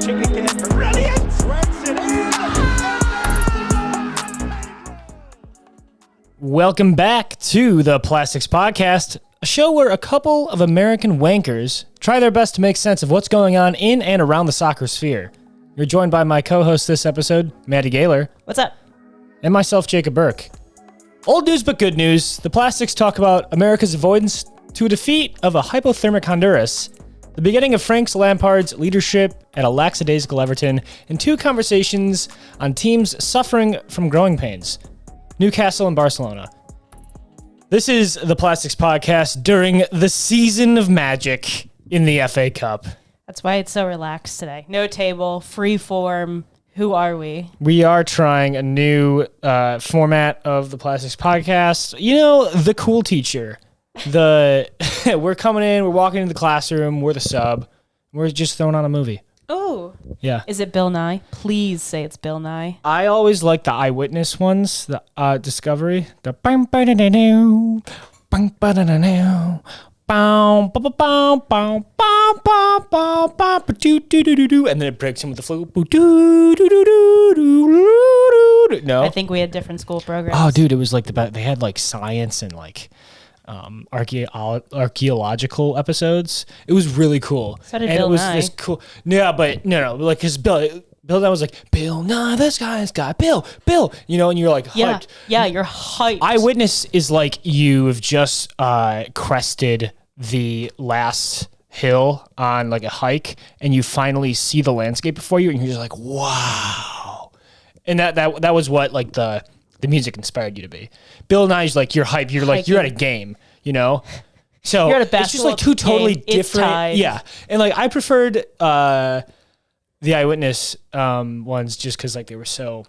Watching again. Brilliant. Threads it in. Welcome back to the Plastics Podcast, a show where a couple of American wankers try their best to make sense of what's going on in and around the soccer sphere. You're joined by my co-host this episode, Maddie Gaylor. What's up? And myself, Jacob Burke. Old news but good news. The Plastics talk about America's avoidance to a defeat of a hypothermic Honduras, the beginning of Frank Lampard's leadership at a lacksadasical Everton, and two conversations on teams suffering from growing pains, Newcastle and Barcelona. This is the Plastics Podcast during the season of magic in the FA Cup. That's why it's so relaxed today. No table, free form. Who are we? We are trying a new format of the Plastics Podcast. You know, the cool teacher. We're coming in, we're walking into the classroom, we're the sub. We're just throwing on a movie. Oh. Yeah. Is it Bill Nye? Please say it's Bill Nye. I always like the eyewitness ones, the Discovery. The and then it breaks in with the flute. No, I think we had different school programs. Oh, dude, it was like they had like science and like archaeological episodes. It was really cool. So did and Bill it was Nye. this cool. Yeah, but no, like because Bill Nye was like, Bill Nye, this guy's got Bill, you know, and you're like hyped. Yeah, you're hyped. Eyewitness is like you've just crested the last hill on like a hike, and you finally see the landscape before you, and you're just like, wow. And that was what like the music inspired you to be. Bill Nye's like you're hyped. You're like you're at a game, you know. So You're at a it's just like basketball two totally game. It's different. tied. Yeah, and like I preferred the eyewitness ones just because like they were so.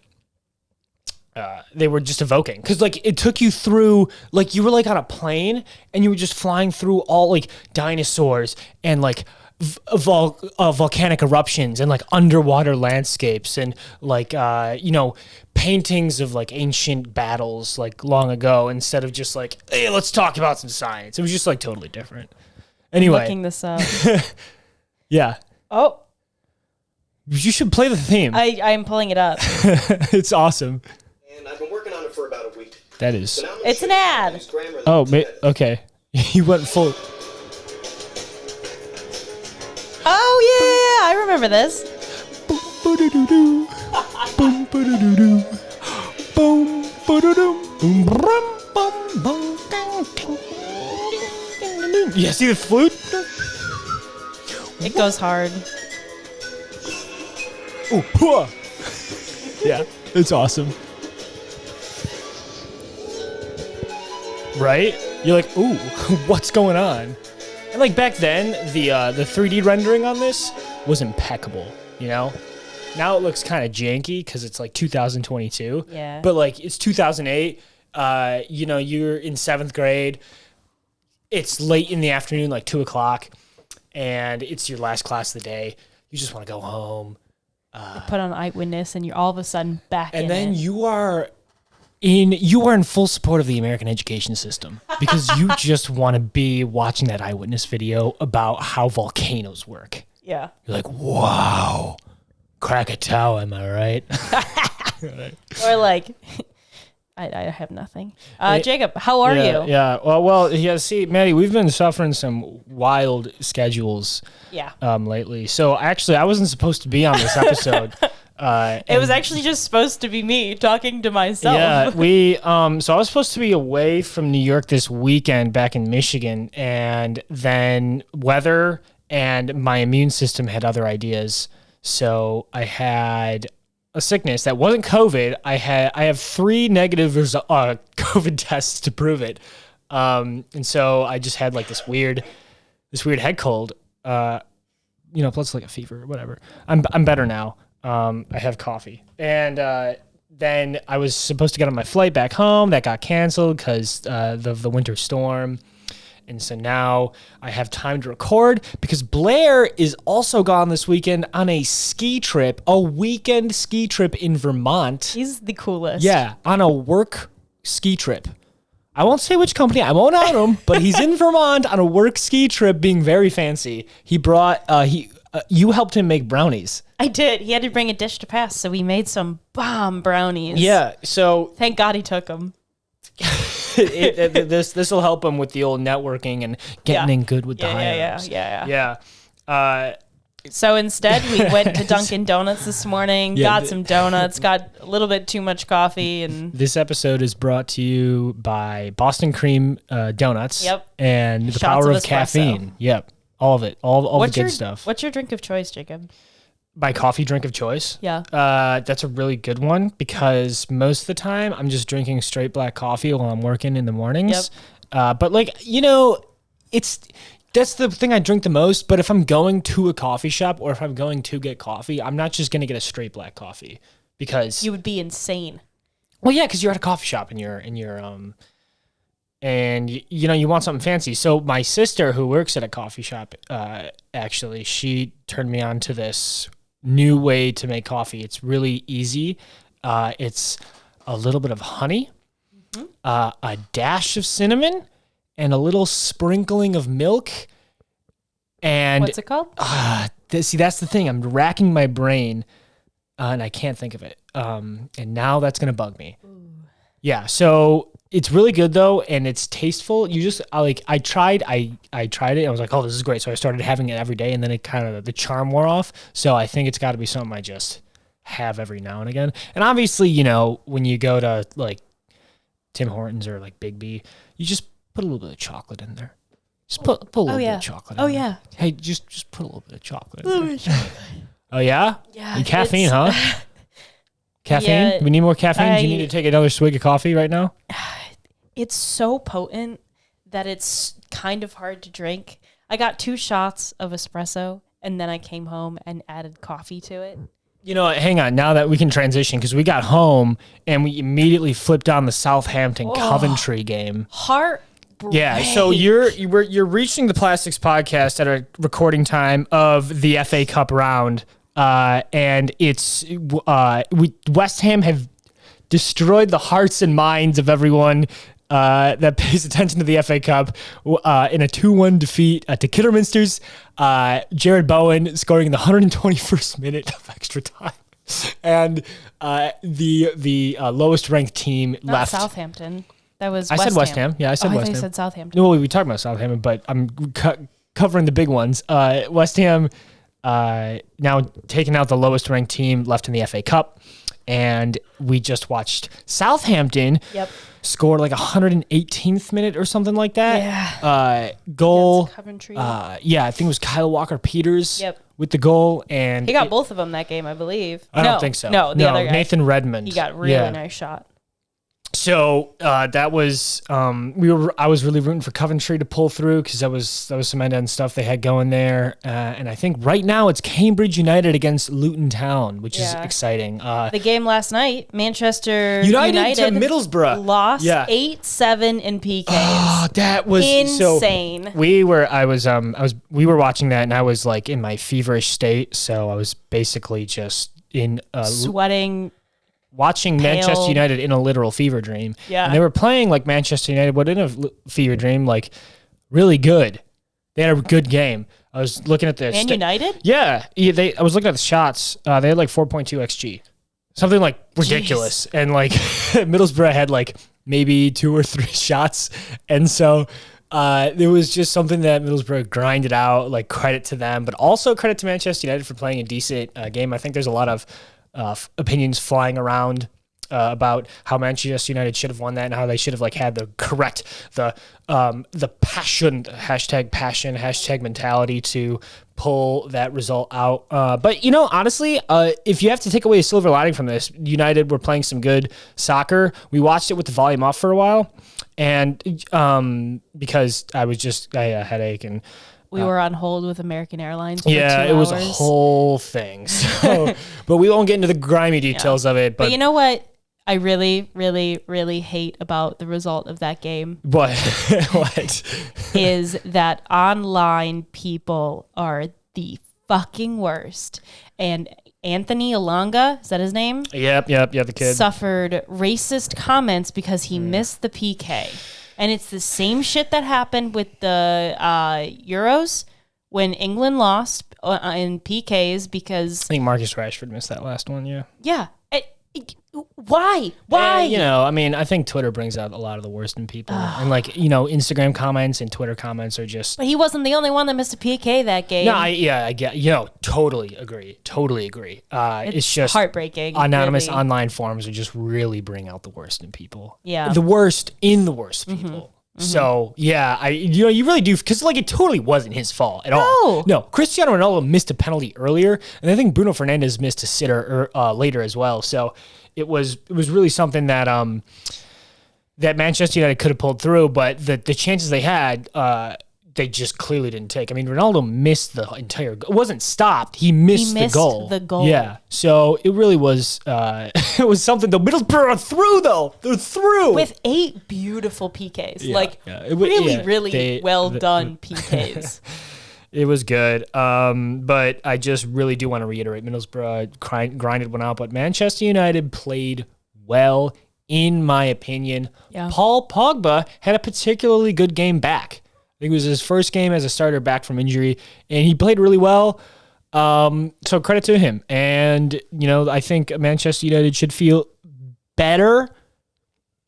They were just evoking because like it took you through like you were like on a plane and you were just flying through all like dinosaurs and like volcanic eruptions and like underwater landscapes and like you know, paintings of like ancient battles like long ago instead of just like, hey, let's talk about some science. It was just like totally different. Anyway, Looking this up. yeah. Oh, You should play the theme. I'm pulling it up. It's awesome. And I've been working on it for about a week. That is. So now I'm gonna It's show an you how to ad. use grammar Oh, that's okay. You went full. Oh, yeah. I remember this. Yeah, see the flute? It goes hard. Ooh, hua. Yeah, it's awesome. Right? You're like, ooh, what's going on? And like back then, the 3D rendering on this was impeccable, you know? Now it looks kind of janky because it's like 2022. Yeah. But like it's 2008. You know, you're in 7th grade. It's late in the afternoon, like 2 o'clock, and it's your last class of the day. You just want to go home. Put on Eyewitness, and you're all of a sudden back in And then it. you are in full support of the American education system because you just want to be watching that eyewitness video about how volcanoes work. Yeah. You're like, wow, Krakatoa, am I right? Or like, I have nothing. Jacob, how are you? Yeah. Well, yeah. See, Maddie, we've been suffering some wild schedules Yeah. lately. So actually, I wasn't supposed to be on this episode. It was actually just supposed to be me talking to myself. Yeah, so I was supposed to be away from New York this weekend back in Michigan, and then weather and my immune system had other ideas. So I had a sickness that wasn't COVID. I have 3 negative COVID tests to prove it. And so I just had like this weird head cold, you know, plus like a fever or whatever. I'm better now. I have coffee. And then I was supposed to get on my flight back home. That got canceled because of the winter storm. And so now I have time to record because Blair is also gone this weekend on a ski trip, a weekend ski trip in Vermont. He's the coolest. Yeah, on a work ski trip. I won't say which company. I won't out him, but he's in Vermont on a work ski trip being very fancy. He brought, You helped him make brownies. I did. He had to bring a dish to pass, so we made some bomb brownies. Yeah. So Thank God he took them. this will help him with the old networking and getting in good with the higher-ups. Yeah. Yeah. So instead, we went to Dunkin' Donuts this morning, got some donuts, got a little bit too much coffee, and This episode is brought to you by Boston Cream Donuts. Yep. And the Shots power of of espresso. caffeine. Yep. All of it. All the good your stuff. What's your drink of choice, Jacob? My coffee drink of choice? Yeah. That's a really good one because most of the time I'm just drinking straight black coffee while I'm working in the mornings. But that's the thing I drink the most. But if I'm going to a coffee shop or if I'm going to get coffee, I'm not just going to get a straight black coffee because You would be insane. well, yeah, because you're at a coffee shop and you want something fancy. So my sister, who works at a coffee shop, actually, she turned me on to this new way to make coffee. It's really easy. It's a little bit of honey, a dash of cinnamon, and a little sprinkling of milk. And What's it called? that's the thing. I'm racking my brain, and I can't think of it. And now that's gonna bug me. Yeah. So it's really good though, and it's tasteful. I tried it. And I was like, oh, this is great. So I started having it every day, and then it kind of the charm wore off. So I think it's got to be something I just have every now and again. And obviously, when you go to like Tim Hortons or like Big B, you just put a little bit of chocolate in there. Just put a little bit of chocolate in there. Hey, just put a little bit of chocolate in there. Oh, yeah? Yeah. And caffeine, huh? Caffeine? Yeah, We need more caffeine? Do you need to take another swig of coffee right now? It's so potent that it's kind of hard to drink. I got 2 shots of espresso, and then I came home and added coffee to it. Hang on. Now that we can transition, because we got home and we immediately flipped on the Southampton Coventry game. Yeah, so you're reaching the Plastics Podcast at a recording time of the FA Cup round, and it's West Ham have destroyed the hearts and minds of everyone that pays attention to the FA Cup in a 2-1 defeat to Kidderminster's. Jared Bowen scoring in the 121st minute of extra time, and the lowest ranked team Not left. Southampton. That was I said West Ham. Yeah, I said I West thought you Ham. said Southampton. No, we talked about Southampton, but I'm covering the big ones. West Ham now taking out the lowest ranked team left in the FA Cup, and we just watched Southampton score like 118th minute or something like that. Yeah. Goal. Coventry. I think it was Kyle Walker-Peters. Yep. With the goal, and He got both of them that game, I believe. I don't think so. No, the other guy. Nathan Redmond. He got really nice shot. So that was I was really rooting for Coventry to pull through because that was some end-to-end stuff they had going there, and I think right now it's Cambridge United against Luton Town, which is exciting. The game last night, Manchester United to Middlesbrough lost 8-7 in PKs. Oh, that was insane. So we were watching that, and I was like in my feverish state, so I was basically just in sweating. Watching Pale. Manchester United in a literal fever dream. Yeah. And they were playing like Manchester United, but in a fever dream, like really good. They had a good game. I was looking at this. Man United? Yeah. I was looking at the shots. They had like 4.2 XG. Something like ridiculous. Jeez. And like Middlesbrough had like maybe 2 or 3 shots. And so there was just something that Middlesbrough grinded out, like credit to them, but also credit to Manchester United for playing a decent game. I think there's a lot of opinions flying around about how Manchester United should have won that and how they should have like had the passion, hashtag mentality to pull that result out. But honestly, if you have to take away a silver lining from this, United were playing some good soccer. We watched it with the volume off for a while, and because I had a headache and. We were on hold with American Airlines for 2 Yeah, it was a hours. whole thing. So, but we won't get into the grimy details of it. But you know what I really, really, really hate about the result of that game? What? What? Is that online people are the fucking worst. And Anthony Alonga, is that his name? Yep, the kid. Suffered racist comments because he missed the PK. And it's the same shit that happened with the Euros when England lost in PKs because I think Marcus Rashford missed that last one. Yeah. Why? I think Twitter brings out a lot of the worst in people, and Instagram comments and Twitter comments are just. But he wasn't the only one that missed a PK that game. No, I get. Totally agree. It's just heartbreaking. Anonymous really. online forums are just really bring out the worst in people. Yeah, the worst in the worst people. Mm-hmm. So you really do, because it totally wasn't his fault at all. No, Cristiano Ronaldo missed a penalty earlier, and I think Bruno Fernandes missed a sitter later as well. So it was really something that that Manchester United could have pulled through, but the chances they had, they just clearly didn't take. I mean, Ronaldo missed the entire. It wasn't stopped. He missed the goal. Yeah. So it really was. It was something. The Middlesbrough are through though. They're through with 8 beautiful PKs. Really well done PKs. It was good. But I just really do want to reiterate, Middlesbrough grinded one out, but Manchester United played well, in my opinion. Yeah. Paul Pogba had a particularly good game back. I think it was his first game as a starter back from injury, and he played really well. So credit to him. And, I think Manchester United should feel better.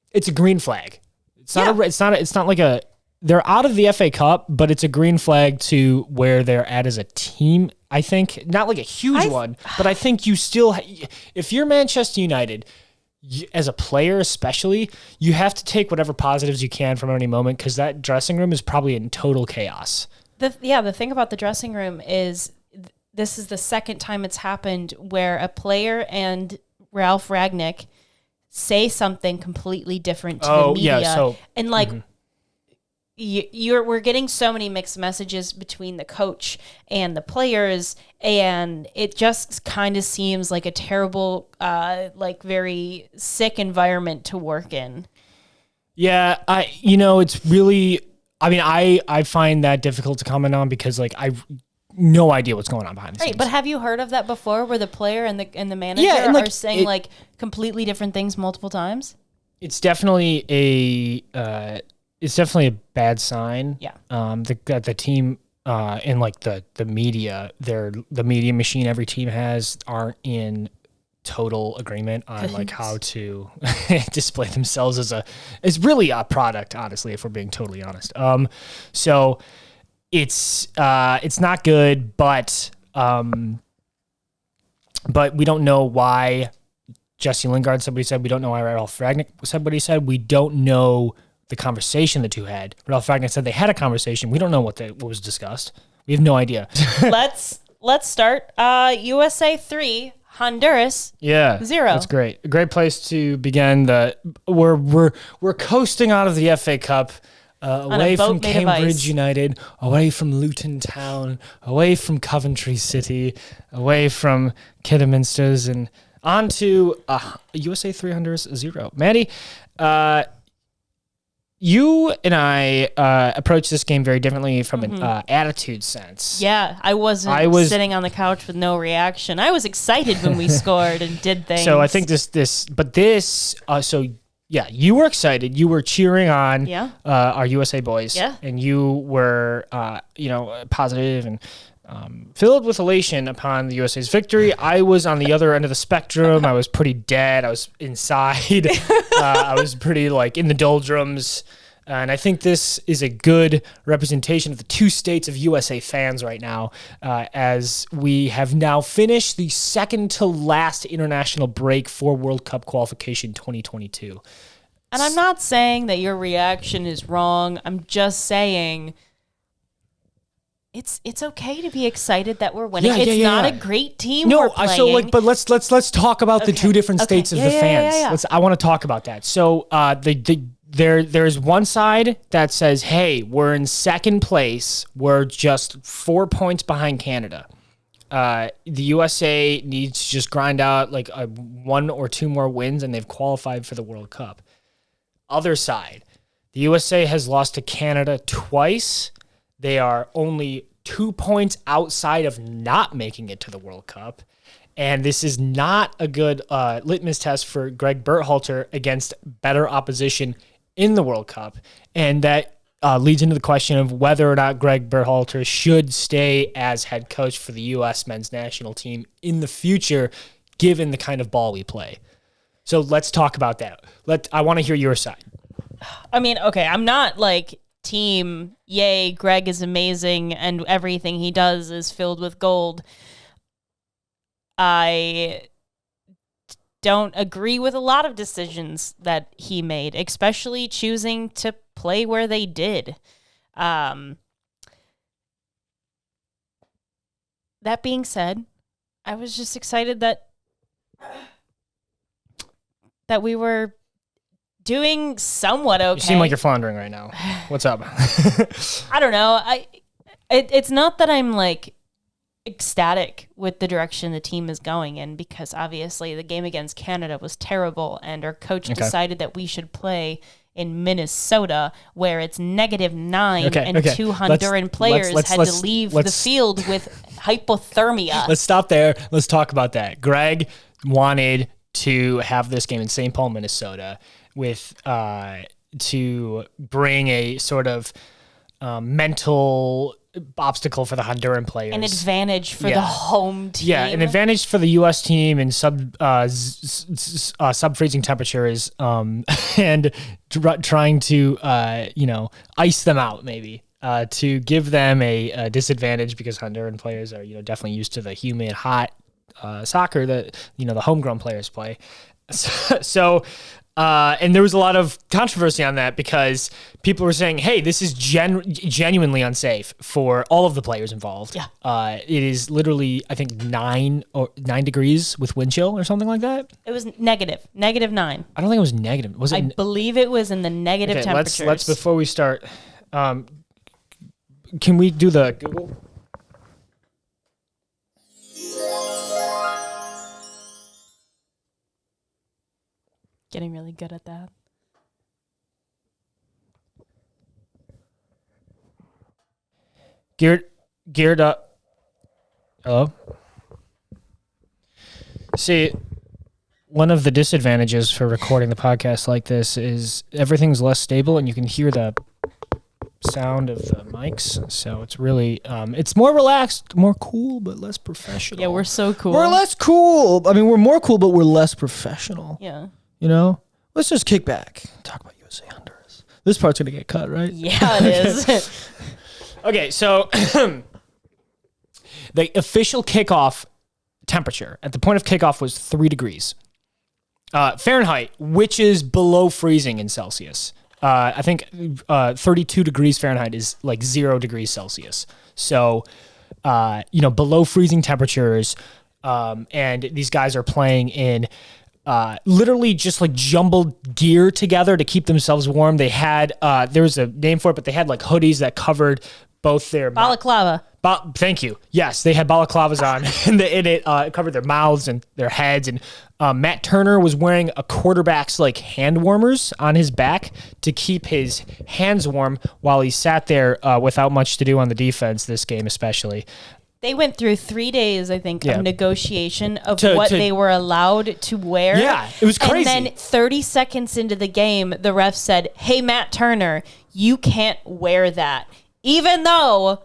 It's a green flag. It's not like they're out of the FA Cup, but it's a green flag to where they're at as a team, I think. Not like a huge one, but I think you still, if you're Manchester United, as a player especially, you have to take whatever positives you can from any moment, because that dressing room is probably in total chaos. The thing about the dressing room is this is the second time it's happened where a player and Ralph Rangnick say something completely different to the media. We're getting so many mixed messages between the coach and the players, and it just kind of seems like a terrible, very sick environment to work in. Yeah, it's really. I mean, I find that difficult to comment on because I've no idea what's going on behind the scenes. Right, but have you heard of that before, where the player and the manager are saying completely different things multiple times? It's definitely a bad sign. Yeah. The team and the media, the media machine every team has aren't in total agreement on how to display themselves as really a product, honestly, if we're being totally honest. So it's not good, but we don't know why Jesse Lingard said what he said. We don't know why Ralph Rangnick said what he said. We don't know the conversation the two had. Ralph Rangnick said they had a conversation. We don't know what was discussed. We have no idea. Let's start. USA 3, Honduras 0. That's great. A great place to begin. We're coasting out of the FA Cup. Away from Cambridge United, away from Luton Town, away from Coventry City, away from Kidderminsters, and on to USA 3 Honduras 0. Maddie, you and I approached this game very differently from an attitude sense. Yeah, I was sitting on the couch with no reaction. I was excited when we scored and did things. So I think yeah, you were excited. You were cheering on our USA boys. Yeah. And you were, positive and filled with elation upon the USA's victory. I was on the other end of the spectrum. I was pretty dead. I was inside. I was pretty in the doldrums. And I think this is a good representation of the two states of USA fans right now, as we have now finished the second to last international break for World Cup qualification 2022. And I'm not saying that your reaction is wrong. I'm just saying it's okay to be excited that we're winning. It's not a great team we're playing. But let's talk about the two different states of the fans. I want to talk about that. So there's one side that says, hey, we're in second place. We're just 4 points behind Canada. The USA needs to just grind out 1 or 2 more wins, and they've qualified for the World Cup. Other side, the USA has lost to Canada twice. They are only 2 points outside of not making it to the World Cup. And this is not a good litmus test for Greg Berhalter against better opposition in the World Cup. And that leads into the question of whether or not Greg Berhalter should stay as head coach for the U.S. men's national team in the future, given the kind of ball we play. So let's talk about that. I want to hear your side. I mean, okay, I'm not like team, yay, Greg is amazing and everything he does is filled with gold. I don't agree with a lot of decisions that he made, especially choosing to play where they did. That being said, I was just excited that we were doing somewhat okay. You seem like you're floundering right now. What's up? I don't know. It's not that I'm like ecstatic with the direction the team is going in, because obviously the game against Canada was terrible and our coach decided that we should play in Minnesota where it's -9 and two Honduran players had to leave the field with hypothermia. Let's stop there. Let's talk about that. Greg wanted to have this game in St. Paul, Minnesota with to bring a sort of mental obstacle for the Honduran players. An advantage for the home team. Yeah, an advantage for the U.S. team in sub-freezing temperatures and trying to, ice them out maybe to give them a disadvantage because Honduran players are, definitely used to the humid, hot soccer that, the homegrown players play. So and there was a lot of controversy on that because people were saying, hey, this is genuinely unsafe for all of the players involved. Yeah. It is literally, I think, 9 degrees with wind chill or something like that. It was -9. I don't think it was negative. Was it? I believe it was in the negative temperatures. Let's before we start, can we do the Google? Getting really good at that. Geared up. Hello? See, one of the disadvantages for recording the podcast like this is everything's less stable and you can hear the sound of the mics. So it's really, it's more relaxed, more cool, but less professional. Yeah, we're so cool. We're less cool. I mean, we're more cool, but we're less professional. Yeah. Let's just kick back. Talk about USA Honduras. This part's going to get cut, right? Yeah, it is. Okay, so the official kickoff temperature at the point of kickoff was 3 degrees Fahrenheit, which is below freezing in Celsius. I think 32 degrees Fahrenheit is like 0 degrees Celsius. So, below freezing temperatures, and these guys are playing in literally just like jumbled gear together to keep themselves warm. They had, there was a name for it, but they had like hoodies that covered both their Balaclava. Thank you. Yes, they had balaclavas on, and it covered their mouths and their heads. And Matt Turner was wearing a quarterback's like hand warmers on his back to keep his hands warm while he sat there without much to do on the defense this game, especially. They went through 3 days, I think, of negotiation of what they were allowed to wear. Yeah, it was crazy. And then 30 seconds into the game, the ref said, hey, Matt Turner, you can't wear that. Even though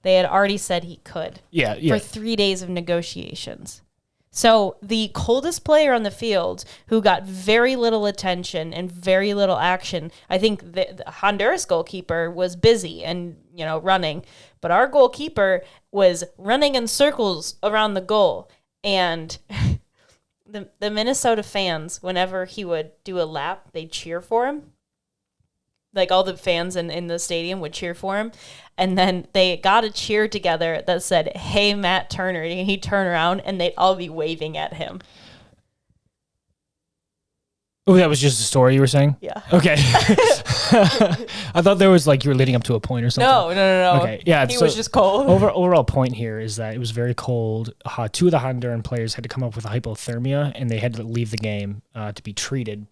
they had already said he could. Yeah. For 3 days of negotiations. So the coldest player on the field who got very little attention and very little action, I think the Honduras goalkeeper was busy and, running. But our goalkeeper was running in circles around the goal. And the Minnesota fans, whenever he would do a lap, they'd cheer for him. Like all the fans in the stadium would cheer for him. And then they got a cheer together that said, hey, Matt Turner. And he'd turn around and they'd all be waving at him. Oh, that was just a story you were saying? Yeah. Okay. I thought there was like you were leading up to a point or something. No. Okay. Yeah. He was just cold. Overall point here is that it was very cold. 2 of the Honduran players had to come up with a hypothermia and they had to leave the game to be treated.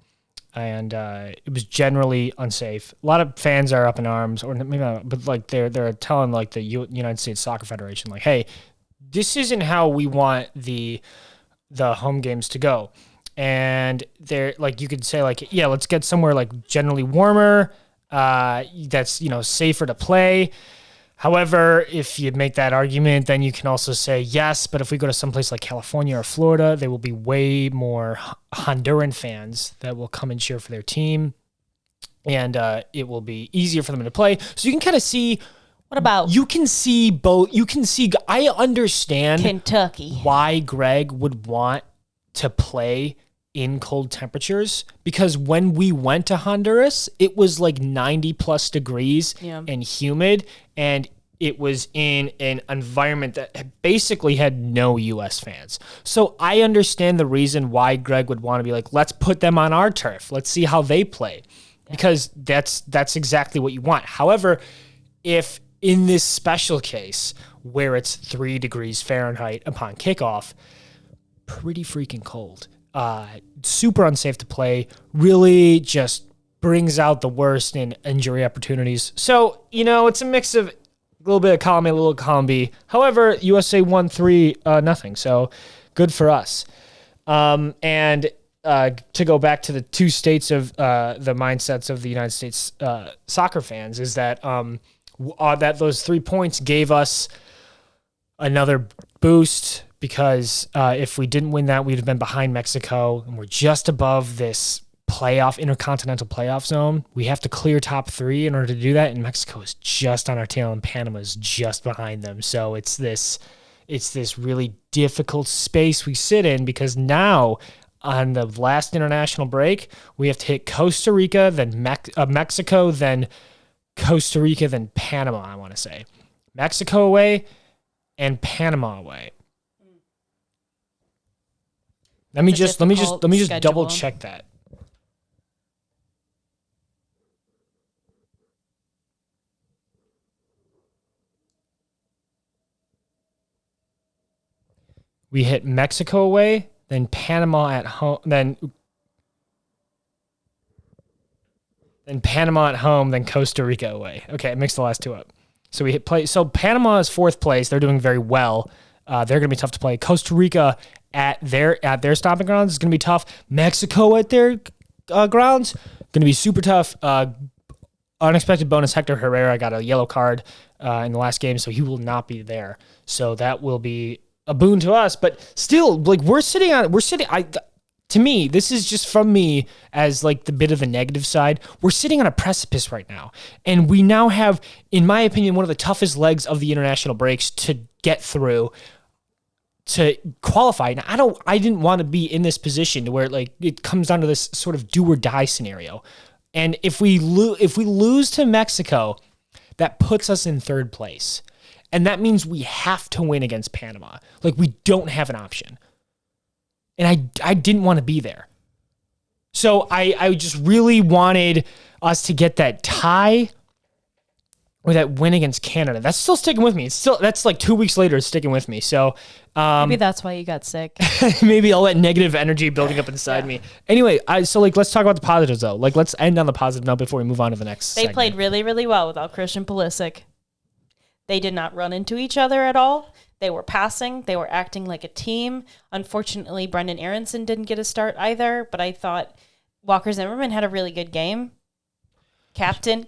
And it was generally unsafe. A lot of fans are up in arms, or maybe not, but like they're telling like the United States Soccer Federation, like, hey, this isn't how we want the home games to go. And they're like, you could say like, yeah, let's get somewhere like generally warmer, that's safer to play. However, if you make that argument, then you can also say yes, but if we go to someplace like California or Florida, there will be way more Honduran fans that will come and cheer for their team, and it will be easier for them to play. So you can kind of see. What about You can see both. You can see. I understand Kentucky? why Greg would want to play in cold temperatures, because when we went to Honduras, it was like 90 plus degrees and humid, and it was in an environment that basically had no U.S. fans. So I understand the reason why Greg would want to be like, let's put them on our turf. Let's see how they play, because that's exactly what you want. However, if in this special case where it's 3 degrees Fahrenheit upon kickoff, pretty freaking cold. Super unsafe to play, really just brings out the worst in injury opportunities. So, it's a mix of a little bit of column A, a little column B. However, USA won 3-0, so good for us. And to go back to the two states of the mindsets of the United States soccer fans is that that those 3 points gave us another boost, because if we didn't win that, we'd have been behind Mexico, and we're just above this intercontinental playoff zone. We have to clear top 3 in order to do that, and Mexico is just on our tail, and Panama is just behind them. So it's this really difficult space we sit in, because now on the last international break, we have to hit Costa Rica, then Mexico, then Costa Rica, then Panama, I want to say. Mexico away and Panama away. Let me just double check that. We hit Mexico away, then Panama at home, then Panama at home, then Costa Rica away. Okay, I mixed the last two up. So we hit play. So Panama is 4th place. They're doing very well. They're going to be tough to play. Costa Rica at their stomping grounds is going to be tough. Mexico at their grounds going to be super tough. Unexpected bonus: Hector Herrera got a yellow card in the last game, so he will not be there. So that will be a boon to us. But still, like to me, this is just from me as like the bit of the negative side. We're sitting on a precipice right now, and we now have, in my opinion, one of the toughest legs of the international breaks to get through to qualify. Now, I didn't want to be in this position to where it comes down to this sort of do or die scenario. And if we lose to Mexico, that puts us in 3rd place. And that means we have to win against Panama. Like, we don't have an option. And I didn't want to be there. So I just really wanted us to get that tie or that win against Canada. That's still sticking with me. That's like 2 weeks later, it's sticking with me. So maybe that's why you got sick. maybe all that negative energy building up inside me. Anyway, let's talk about the positives though. Like, let's end on the positive note before we move on to the next They segment. played really, really well without Christian Pulisic. They did not run into each other at all. They were passing. They were acting like a team. Unfortunately, Brendan Aronson didn't get a start either, but I thought Walker Zimmerman had a really good game. Captain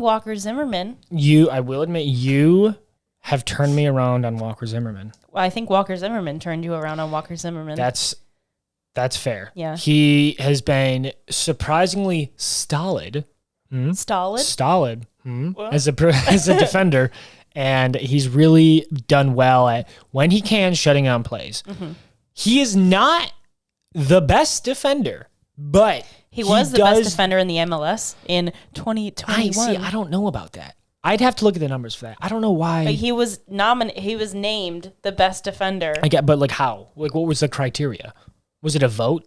Walker Zimmerman. I will admit, you have turned me around on Walker Zimmerman. Well, I think Walker Zimmerman turned you around on Walker Zimmerman. That's fair. Yeah. He has been surprisingly stolid. Stolid? As a defender. And he's really done well at, when he can, shutting down plays. Mm-hmm. He is not the best defender, but he was the best defender in the MLS in 2021. I don't know about that. I'd have to look at the numbers for that. I don't know why. But he was named the best defender. I get, but like how? Like, what was the criteria? Was it a vote?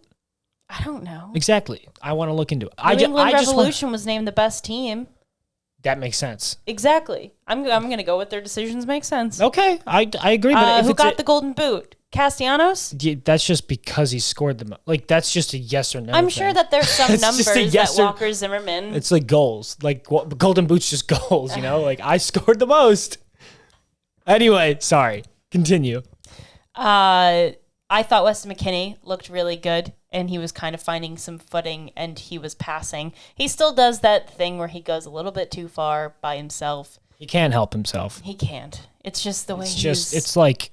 I don't know. Exactly. I want to look into it. New England Revolution was named the best team. That makes sense. Exactly. I'm going to go with their decisions make sense. Okay, I agree. But who got the golden boot? Castellanos? Yeah, that's just because he scored them. Like, that's just a yes or no. I'm sure that there's some numbers that Walker Zimmerman. It's like goals. Like, golden boot's just goals, you know? Like, I scored the most. Anyway, sorry. Continue. I thought Weston McKennie looked really good. and he was kind of finding some footing, and he was passing. He still does that thing where he goes a little bit too far by himself. He can't help himself. He can't. It's just the way It's like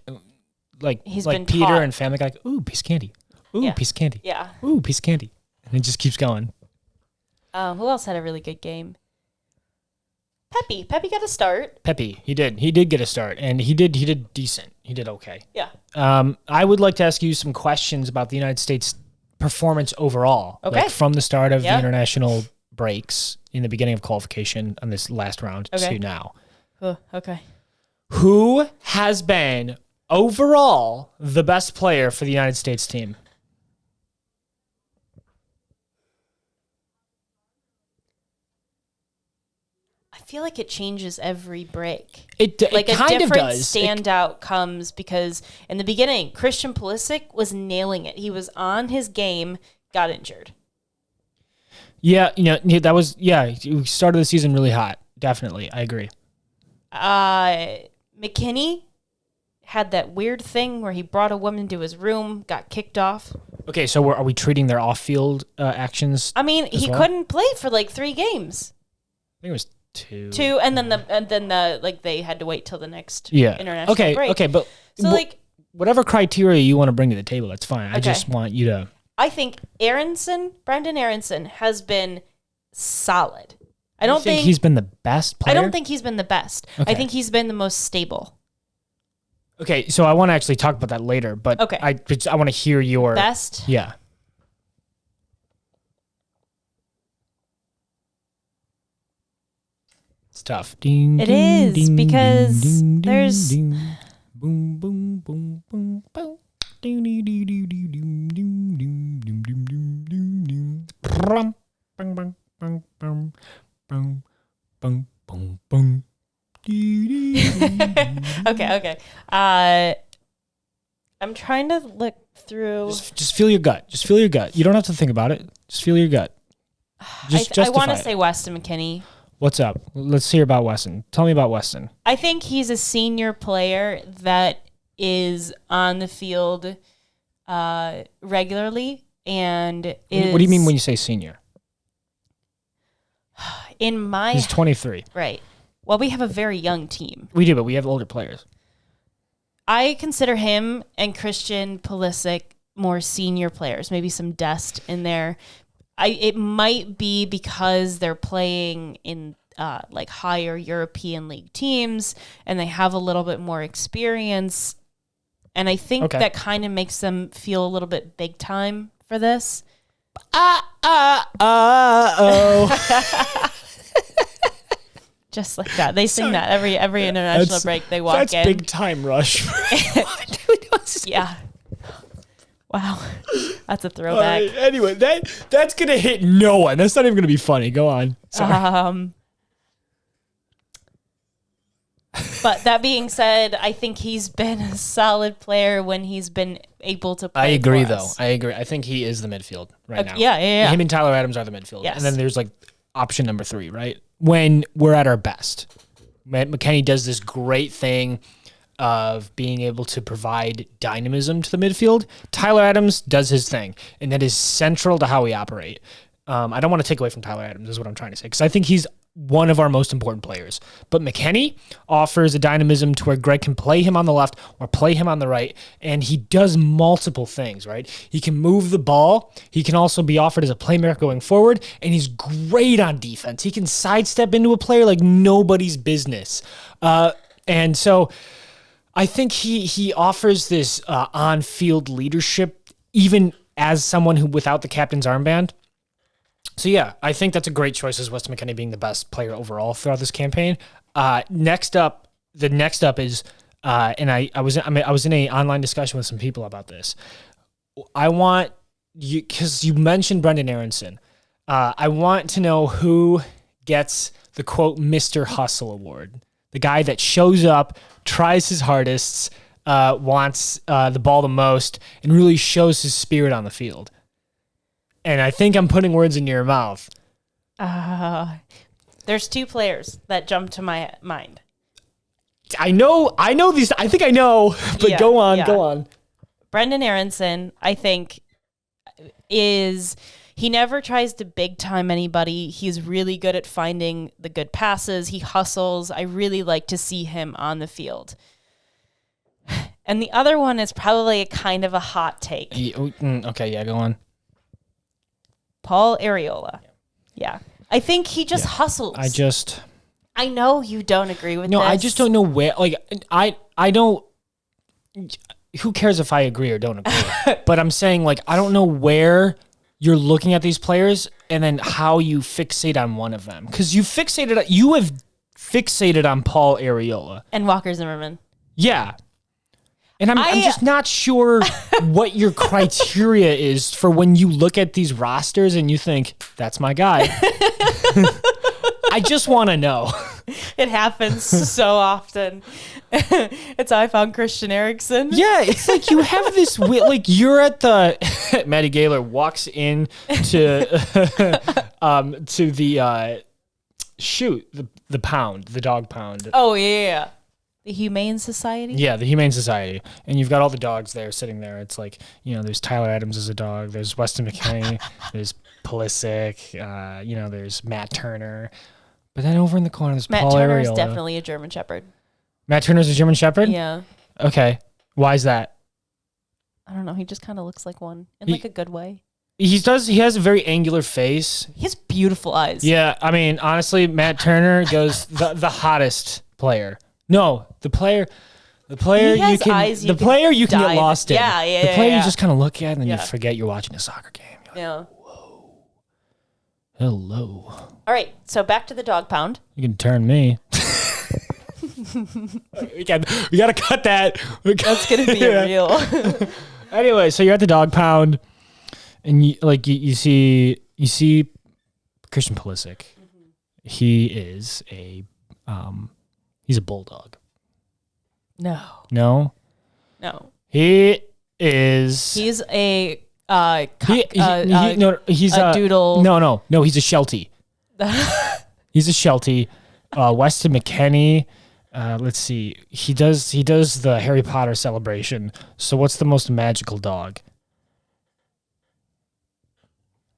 he's like been Peter taught. and Family Guy, like, ooh, piece of candy. Ooh, Yeah. piece of candy. Yeah. Ooh, piece of candy. And it just keeps going. Who else had a really good game? Pepe got a start. Pepe, he did get a start, and he did decent. He did okay. Yeah. I would like to ask you some questions about the United States performance overall. Okay. Like from the start of the Yep. international breaks in the beginning of qualification on this last round to now. Okay. Who has been overall the best player for the United States team? I feel like it changes every break. It Like a kind of different does. standout comes because in the beginning, Christian Pulisic was nailing it. He was on his game, got injured. Yeah, that was we started the season really hot. Definitely, I agree. McKinney had that weird thing where he brought a woman to his room, got kicked off. Okay, so are we treating their off-field actions? I mean, he well? couldn't play for like 3 games. I think it was two. And then the like they had to wait till the next international break. Okay, but So like whatever criteria you want to bring to the table, that's fine. I Okay. just want you to. I think Brendan Aronson has been solid. I You don't think he's been the best player. I don't think he's been the best. Okay. I think he's been the most stable. Okay, so I want to actually talk about that later, but Okay. I want to hear your Best? Yeah. It's tough. Ding, It ding, is, ding, because ding, ding, there's- ding. Boom, boom, boom, boom, boom. Ding, ding, ding, ding, ding, ding, ding, ding, ding, ding, ding, ding, ding. Brum, bung, bung, bung, bung, bung, bung, bung, bung. Dee, dee, dee, dee. Okay. I'm trying to look through. Just feel your gut. Just feel your gut. You don't have to think about it. Just feel your gut. Just I want justify to it. say Weston McKennie. What's up? Let's hear about Weston. Tell me about Weston. I think he's a senior player that is on the field regularly and is. What do you mean when you say senior? In my He's 23. right? Well, we have a very young team. We do, but we have older players. I consider him and Christian Pulisic more senior players. Maybe some Dest in there. It might be because they're playing in like higher European league teams and they have a little bit more experience. And I think Okay. that kind of makes them feel a little bit big time for this. Just like that. They sing that every international break they walk That's in. big time rush. Yeah. Wow. That's a All throwback. right, anyway, that's going to hit no one. That's not even going to be funny. Go on. Sorry. But that being said, I think he's been a solid player when he's been able to play. I agree, for though. us. I agree. I think he is the midfield right now. Yeah. Him and Tyler Adams are the midfield. Yes. And then there's like option number 3, right? When we're at our best. McKennie does this great thing of being able to provide dynamism to the midfield. Tyler Adams does his thing, and that is central to how we operate. I don't want to take away from Tyler Adams, is what I'm trying to say, because I think he's one of our most important players. But McKennie offers a dynamism to where Greg can play him on the left or play him on the right, and he does multiple things, right? He can move the ball. He can also be offered as a playmaker going forward, and he's great on defense. He can sidestep into a player like nobody's business. And so I think he offers this on-field leadership, even as someone who without the captain's armband. So yeah, I think that's a great choice as Weston McKennie being the best player overall throughout this campaign. Next up is, and I was in a online discussion with some people about this. I want you, because you mentioned Brendan Aronson. I want to know who gets the quote Mr. Hustle award. The guy that shows up, tries his hardest, wants the ball the most, and really shows his spirit on the field. And I think I'm putting words in your mouth. There's 2 players that jump to my mind. I know these. I think I know, but Yeah, go on. yeah. Brendan Aronson, I think is he never tries to big time anybody. He's really good at finding the good passes. He hustles. I really like to see him on the field. And the other one is probably a kind of a hot take. Okay, yeah, go on. Paul Areola. Yeah. I think he just hustles. I know you don't agree with this. No, I just don't know where. Like, I don't. Who cares if I agree or don't agree? But I'm saying, like, I don't know where you're looking at these players and then how you fixate on one of them, because you have fixated on Paul Areola and Walker Zimmerman. Yeah. And I'm just not sure what your criteria is for when you look at these rosters and you think, that's my guy. I just want to know. It happens so often. It's how I found Christian Eriksen. Yeah, it's like you have this, like you're at the, Maddie Gaylor walks in to the, the pound, the dog pound. Oh, yeah. The Humane Society? Yeah, the Humane Society. And you've got all the dogs there sitting there. It's like, there's Tyler Adams as a dog. There's Weston McKennie. There's Pulisic. There's Matt Turner. But then over in the corner, there's Paul Areola. Matt Turner is definitely a German Shepherd. Matt Turner's a German Shepherd? Yeah. Okay. Why is that? I don't know. He just kind of looks like one in like a good way. He has a very angular face. He has beautiful eyes. Yeah. I mean, honestly, Matt Turner goes the hottest player. No, the player you can get lost in. Yeah. The player you just kind of look at and then you forget you're watching a soccer game. You're like, whoa. Hello. All right, so back to the dog pound. You can turn me. we got to cut that. That's going to be real. Anyway, so you're at the dog pound and you see Christian Pulisic. Mm-hmm. He is he's a bulldog. No. He is. He's a he's a doodle. No. He's a Sheltie. He's a Sheltie. Weston McKennie. Let's see. He does the Harry Potter celebration. So what's the most magical dog?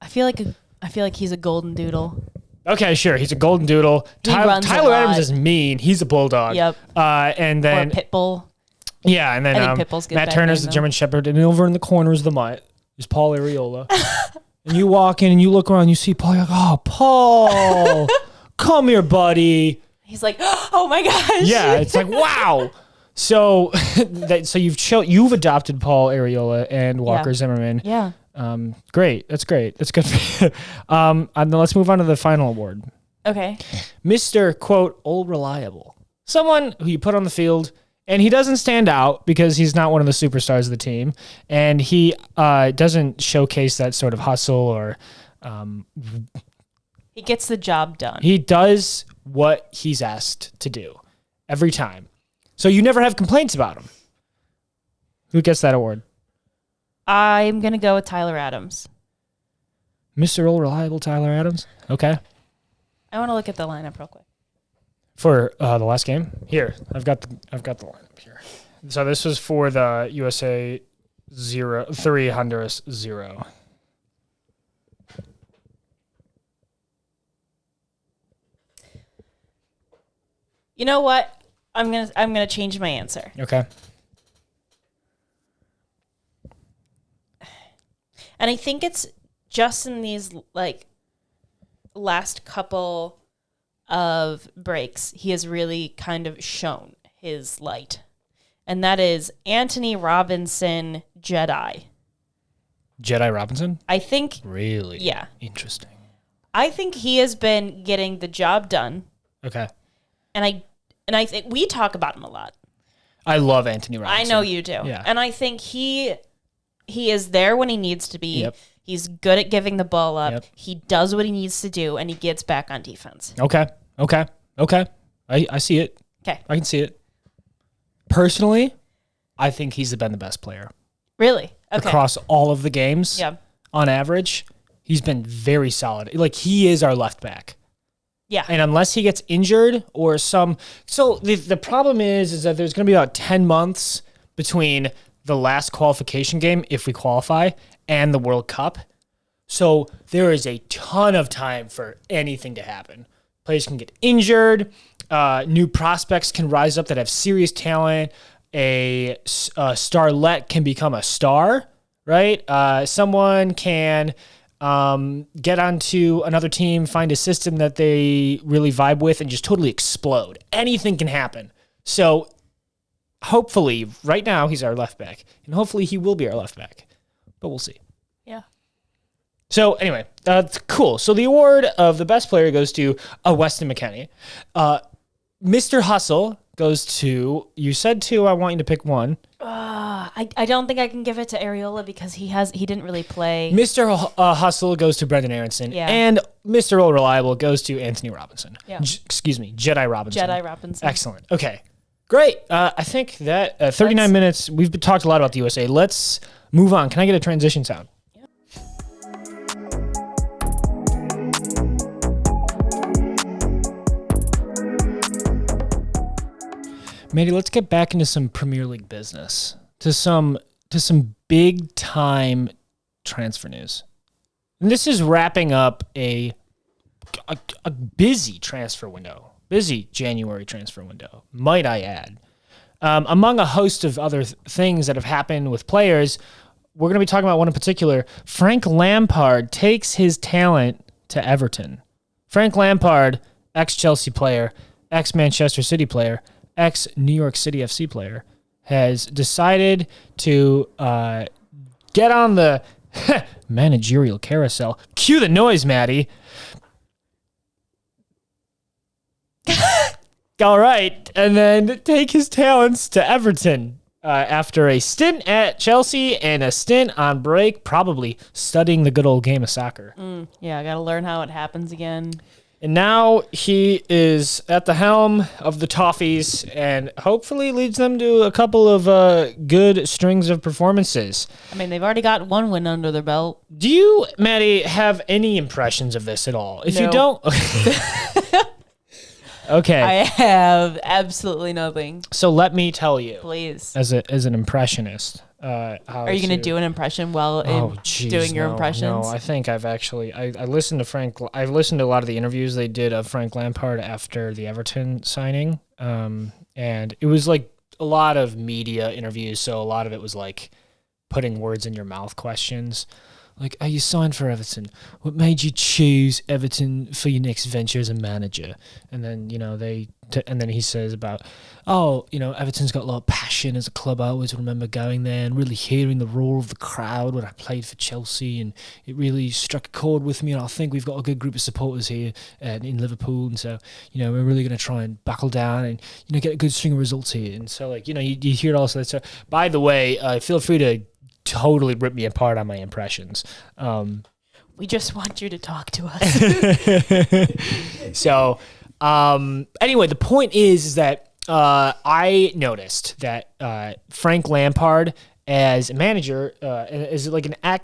I feel like he's a golden doodle. Okay, sure. He's a golden doodle. Tyler Adams is mean. He's a bulldog. Yep. And then or a pit bull. Yeah, and then Matt Turner's the German Shepherd, and over in the corner is the mutt. Is Paul Areola. And you walk in and you look around, you see Paul. You're like, oh, Paul, come here, buddy. He's like, oh my gosh. Yeah, it's like, wow. So you've adopted Paul Areola and Walker Zimmerman. Yeah. Great. That's great. That's good for you. And then let's move on to the final award. Okay. Mr. quote, old reliable. Someone who you put on the field and he doesn't stand out because he's not one of the superstars of the team. And he doesn't showcase that sort of hustle or... he gets the job done. He does what he's asked to do every time. So you never have complaints about him. Who gets that award? I'm going to go with Tyler Adams. Mr. Old Reliable Tyler Adams? Okay. I want to look at the lineup real quick. For the last game? Here, I've got the lineup here. So this was for the USA 3, Honduras 0. You know what? I'm gonna change my answer. Okay. And I think it's just in these last couple of breaks, he has really kind of shown his light. And that is Anthony Robinson, Jedi. Jedi Robinson? I think. Really? Yeah. Interesting. I think he has been getting the job done. Okay. And I think we talk about him a lot. I love Anthony Robinson. I know you do. Yeah. And I think he is there when he needs to be. Yep. He's good at giving the ball up. Yep. He does what he needs to do, and he gets back on defense. Okay. I see it. Okay. I can see it. Personally, I think he's been the best player. Really? Okay. Across all of the games. Yeah. On average, he's been very solid. Like, he is our left back. Yeah. And unless he gets injured or so the problem is that there's going to be about 10 months between the last qualification game, if we qualify, and the World Cup. So there is a ton of time for anything to happen. Players can get injured. New prospects can rise up that have serious talent. A starlet can become a star, right? Someone can get onto another team, find a system that they really vibe with, and just totally explode. Anything can happen. So hopefully, right now, he's our left back, and hopefully he will be our left back, but we'll see. Yeah. So anyway, that's cool. So the award of the best player goes to Weston McKennie. Mr. Hustle goes to, you said two, I want you to pick one. I don't think I can give it to Areola because he didn't really play. Mr. Hustle goes to Brendan Aronson. Yeah. And Mr. All Reliable goes to Anthony Robinson. Yeah. Jedi Robinson. Jedi Robinson. Excellent. Okay. Great. I think that 39 minutes, we've talked a lot about the USA. Let's move on. Can I get a transition sound? Maddie, let's get back into some Premier League business, to some big time transfer news. And this is wrapping up a busy transfer window, busy January transfer window, might I add. Among a host of other things that have happened with players, we're going to be talking about one in particular. Frank Lampard takes his talent to Everton. Frank Lampard, ex-Chelsea player, ex-Manchester City player, ex-New York City FC player, has decided to get on the managerial carousel. Cue the noise, Maddie. All right. And then take his talents to Everton after a stint at Chelsea and a stint on break, probably studying the good old game of soccer. Yeah, I got to learn how it happens again. And now he is at the helm of the Toffees and hopefully leads them to a couple of good strings of performances. I mean, they've already got one win under their belt. Do you, Maddie, have any impressions of this at all? If you don't... Okay. I have absolutely nothing. So let me tell you. Please. As an impressionist. Are you going to do an impression while doing your impressions? No, I think I've actually... I listened to I've listened to a lot of the interviews they did of Frank Lampard after the Everton signing. And it was like a lot of media interviews, so a lot of it was like putting words in your mouth questions. Like, are you signed for Everton? What made you choose Everton for your next venture as a manager? And then, and then he says about, Everton's got a lot of passion as a club. I always remember going there and really hearing the roar of the crowd when I played for Chelsea, and it really struck a chord with me. And I think we've got a good group of supporters here in Liverpool, and so we're really going to try and buckle down and get a good string of results here. And so you hear all that stuff. By the way, feel free to totally rip me apart on my impressions. We just want you to talk to us. So, anyway, the point is that I noticed that Frank Lampard, as a manager, is like an a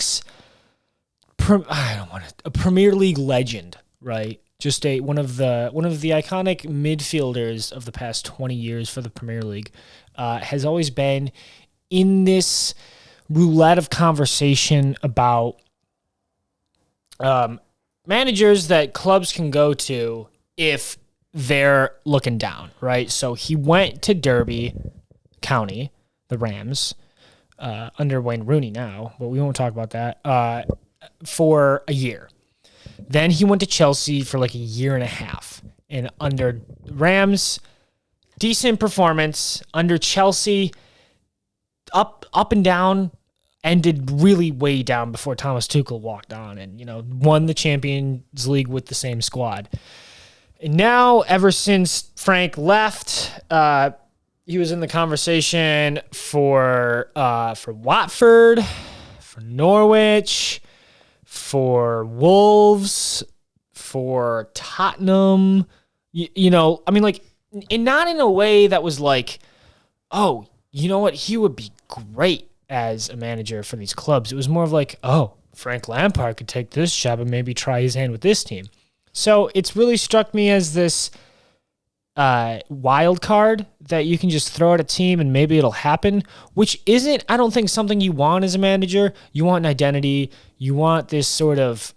Premier League legend, right? Just one of the iconic midfielders of the past 20 years for the Premier League, has always been in this roulette of conversation about managers that clubs can go to if they're looking down, right? So he went to Derby County, the Rams, under Wayne Rooney now, but we won't talk about that, for a year. Then he went to Chelsea for like a year and a half. And under Rams, decent performance. Under Chelsea, up and down, ended really way down before Thomas Tuchel walked on and, won the Champions League with the same squad. And now, ever since Frank left, he was in the conversation for Watford, for Norwich, for Wolves, for Tottenham. And not in a way that was like, oh, you know what? He would be great as a manager for these clubs. It was more of like, oh, Frank Lampard could take this job and maybe try his hand with this team. So it's really struck me as this wild card that you can just throw at a team and maybe it'll happen, which isn't, I don't think, something you want as a manager. You want an identity. You want this sort of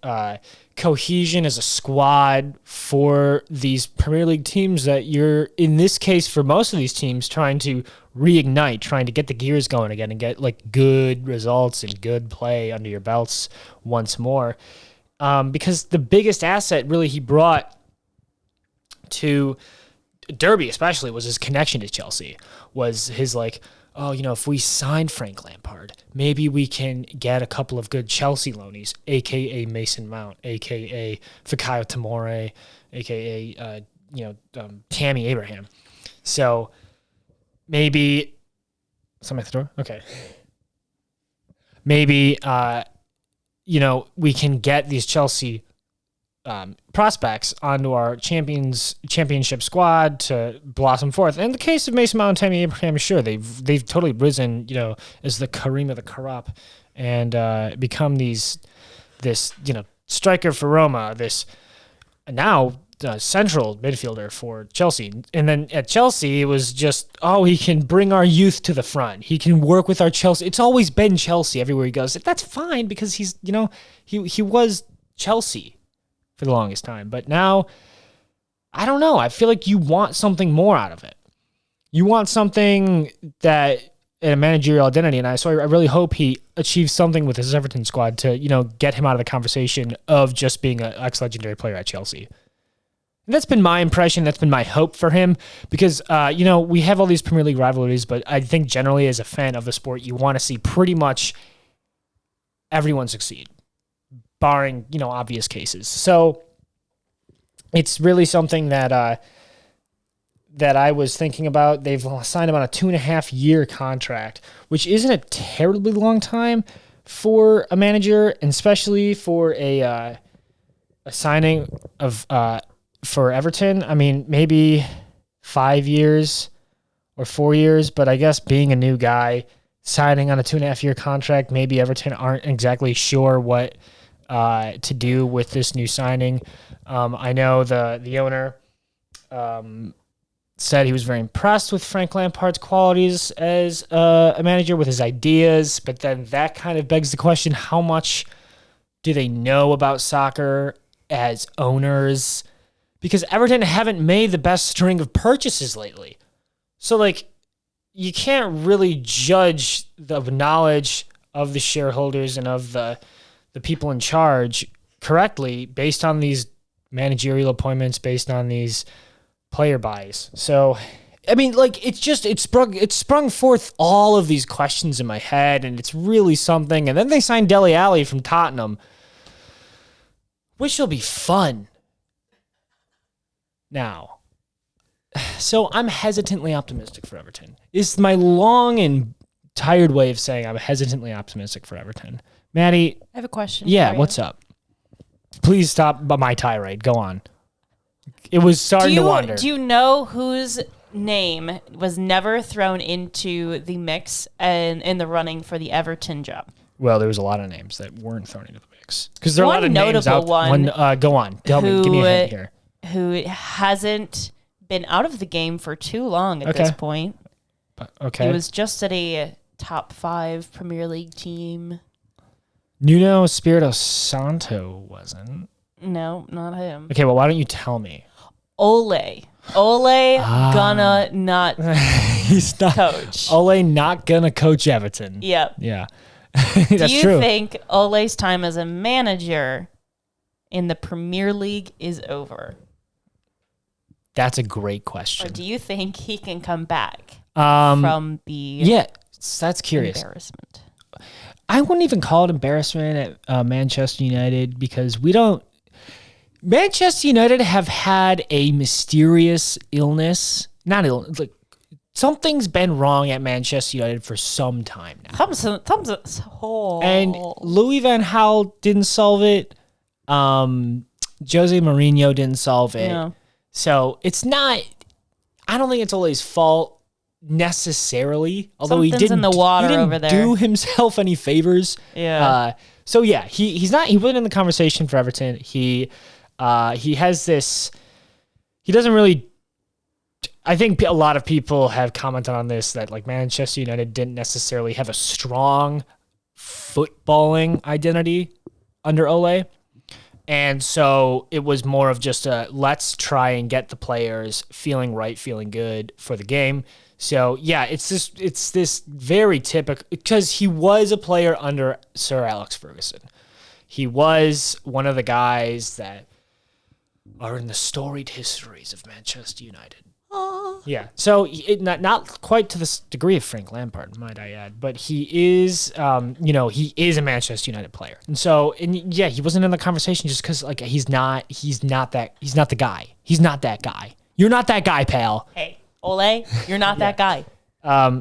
cohesion as a squad for these Premier League teams that you're, in this case, for most of these teams, trying to reignite, trying to get the gears going again and get like good results and good play under your belts once more. Because the biggest asset really he brought to Derby especially was his connection to Chelsea, was his like, oh, if we signed Frank Lampard, maybe we can get a couple of good Chelsea loanies, a.k.a. Mason Mount, a.k.a. Fikayo Tomori, a.k.a. Tammy Abraham. So maybe somebody at the door? Okay. Maybe, we can get these Chelsea prospects onto our championship squad to blossom forth. In the case of Mason Mount and Tammy Abraham, sure, they've totally risen, as the Kareem of the corrupt and become this striker for Roma, this now central midfielder for Chelsea. And then at Chelsea, it was just, he can bring our youth to the front. He can work with our Chelsea. It's always been Chelsea everywhere he goes. That's fine because he's, he was Chelsea for the longest time. But now, I don't know. I feel like you want something more out of it. You want something that in a managerial identity, so I really hope he achieves something with his Everton squad to, get him out of the conversation of just being an ex-legendary player at Chelsea. And that's been my impression. That's been my hope for him because, we have all these Premier League rivalries, but I think generally as a fan of the sport, you want to see pretty much everyone succeed, barring, obvious cases. So it's really something that that I was thinking about. They've signed him on a 2.5-year contract, which isn't a terribly long time for a manager, and especially for a signing of for Everton. I mean, maybe 5 years or 4 years, but I guess being a new guy signing on a 2.5-year contract, maybe Everton aren't exactly sure what to do with this new signing. I know the owner said he was very impressed with Frank Lampard's qualities as a manager, with his ideas, but then that kind of begs the question, how much do they know about soccer as owners? Because Everton haven't made the best string of purchases lately. So, you can't really judge the knowledge of the shareholders and of the people in charge correctly based on these managerial appointments, based on these player buys. So, I mean, it sprung forth all of these questions in my head, and it's really something. And then they signed Dele Alli from Tottenham, which will be fun. Now, so I'm hesitantly optimistic for Everton. It's my long and tired way of saying I'm hesitantly optimistic for Everton. Maddie, I have a question. Yeah, for you. what's up? Please stop my tirade. Go on. It was starting to wander. Do you know whose name was never thrown into the mix and in the running for the Everton job? Well, there was a lot of names that weren't thrown into the mix because there are a lot of names notable out. one. Go on. Tell me. Give me a hint here. Who hasn't been out of the game for too long at this point. Okay. He was just at a top 5 Premier League team. Nuno Espirito Santo wasn't. No, not him. Okay, well, why don't you tell me? Ole gonna not He's not coach. Ole not gonna coach Everton. Yep. Yeah. Do That's you true. think Ole's time as a manager in the Premier League is over? That's a great question. Or do you think he can come back from the that's curious. embarrassment? I wouldn't even call it embarrassment at Manchester United because Manchester United have had a mysterious illness. Something's been wrong at Manchester United for some time now. And Louis van Gaal didn't solve it. Jose Mourinho didn't solve it. Yeah. So it's not, I don't think it's Ole's fault necessarily. Although Something's he didn't, in the water he didn't over there. do himself any favors. Yeah. So yeah, he wasn't in the conversation for Everton. He has this, he doesn't really I think a lot of people have commented on this that like Manchester United didn't necessarily have a strong footballing identity under Ole. And so it was more of just a let's try and get the players feeling right, feeling good for the game. So yeah, it's this very typical, because he was a player under Sir Alex Ferguson. He was one of the guys that are in the storied histories of Manchester United. Yeah, so not quite to the degree of Frank Lampard, might I add, but he is, he is a Manchester United player, and yeah, he wasn't in the conversation just because like he's not the guy. He's not that guy. You're not that guy, pal. Hey, Ole, you're not that guy.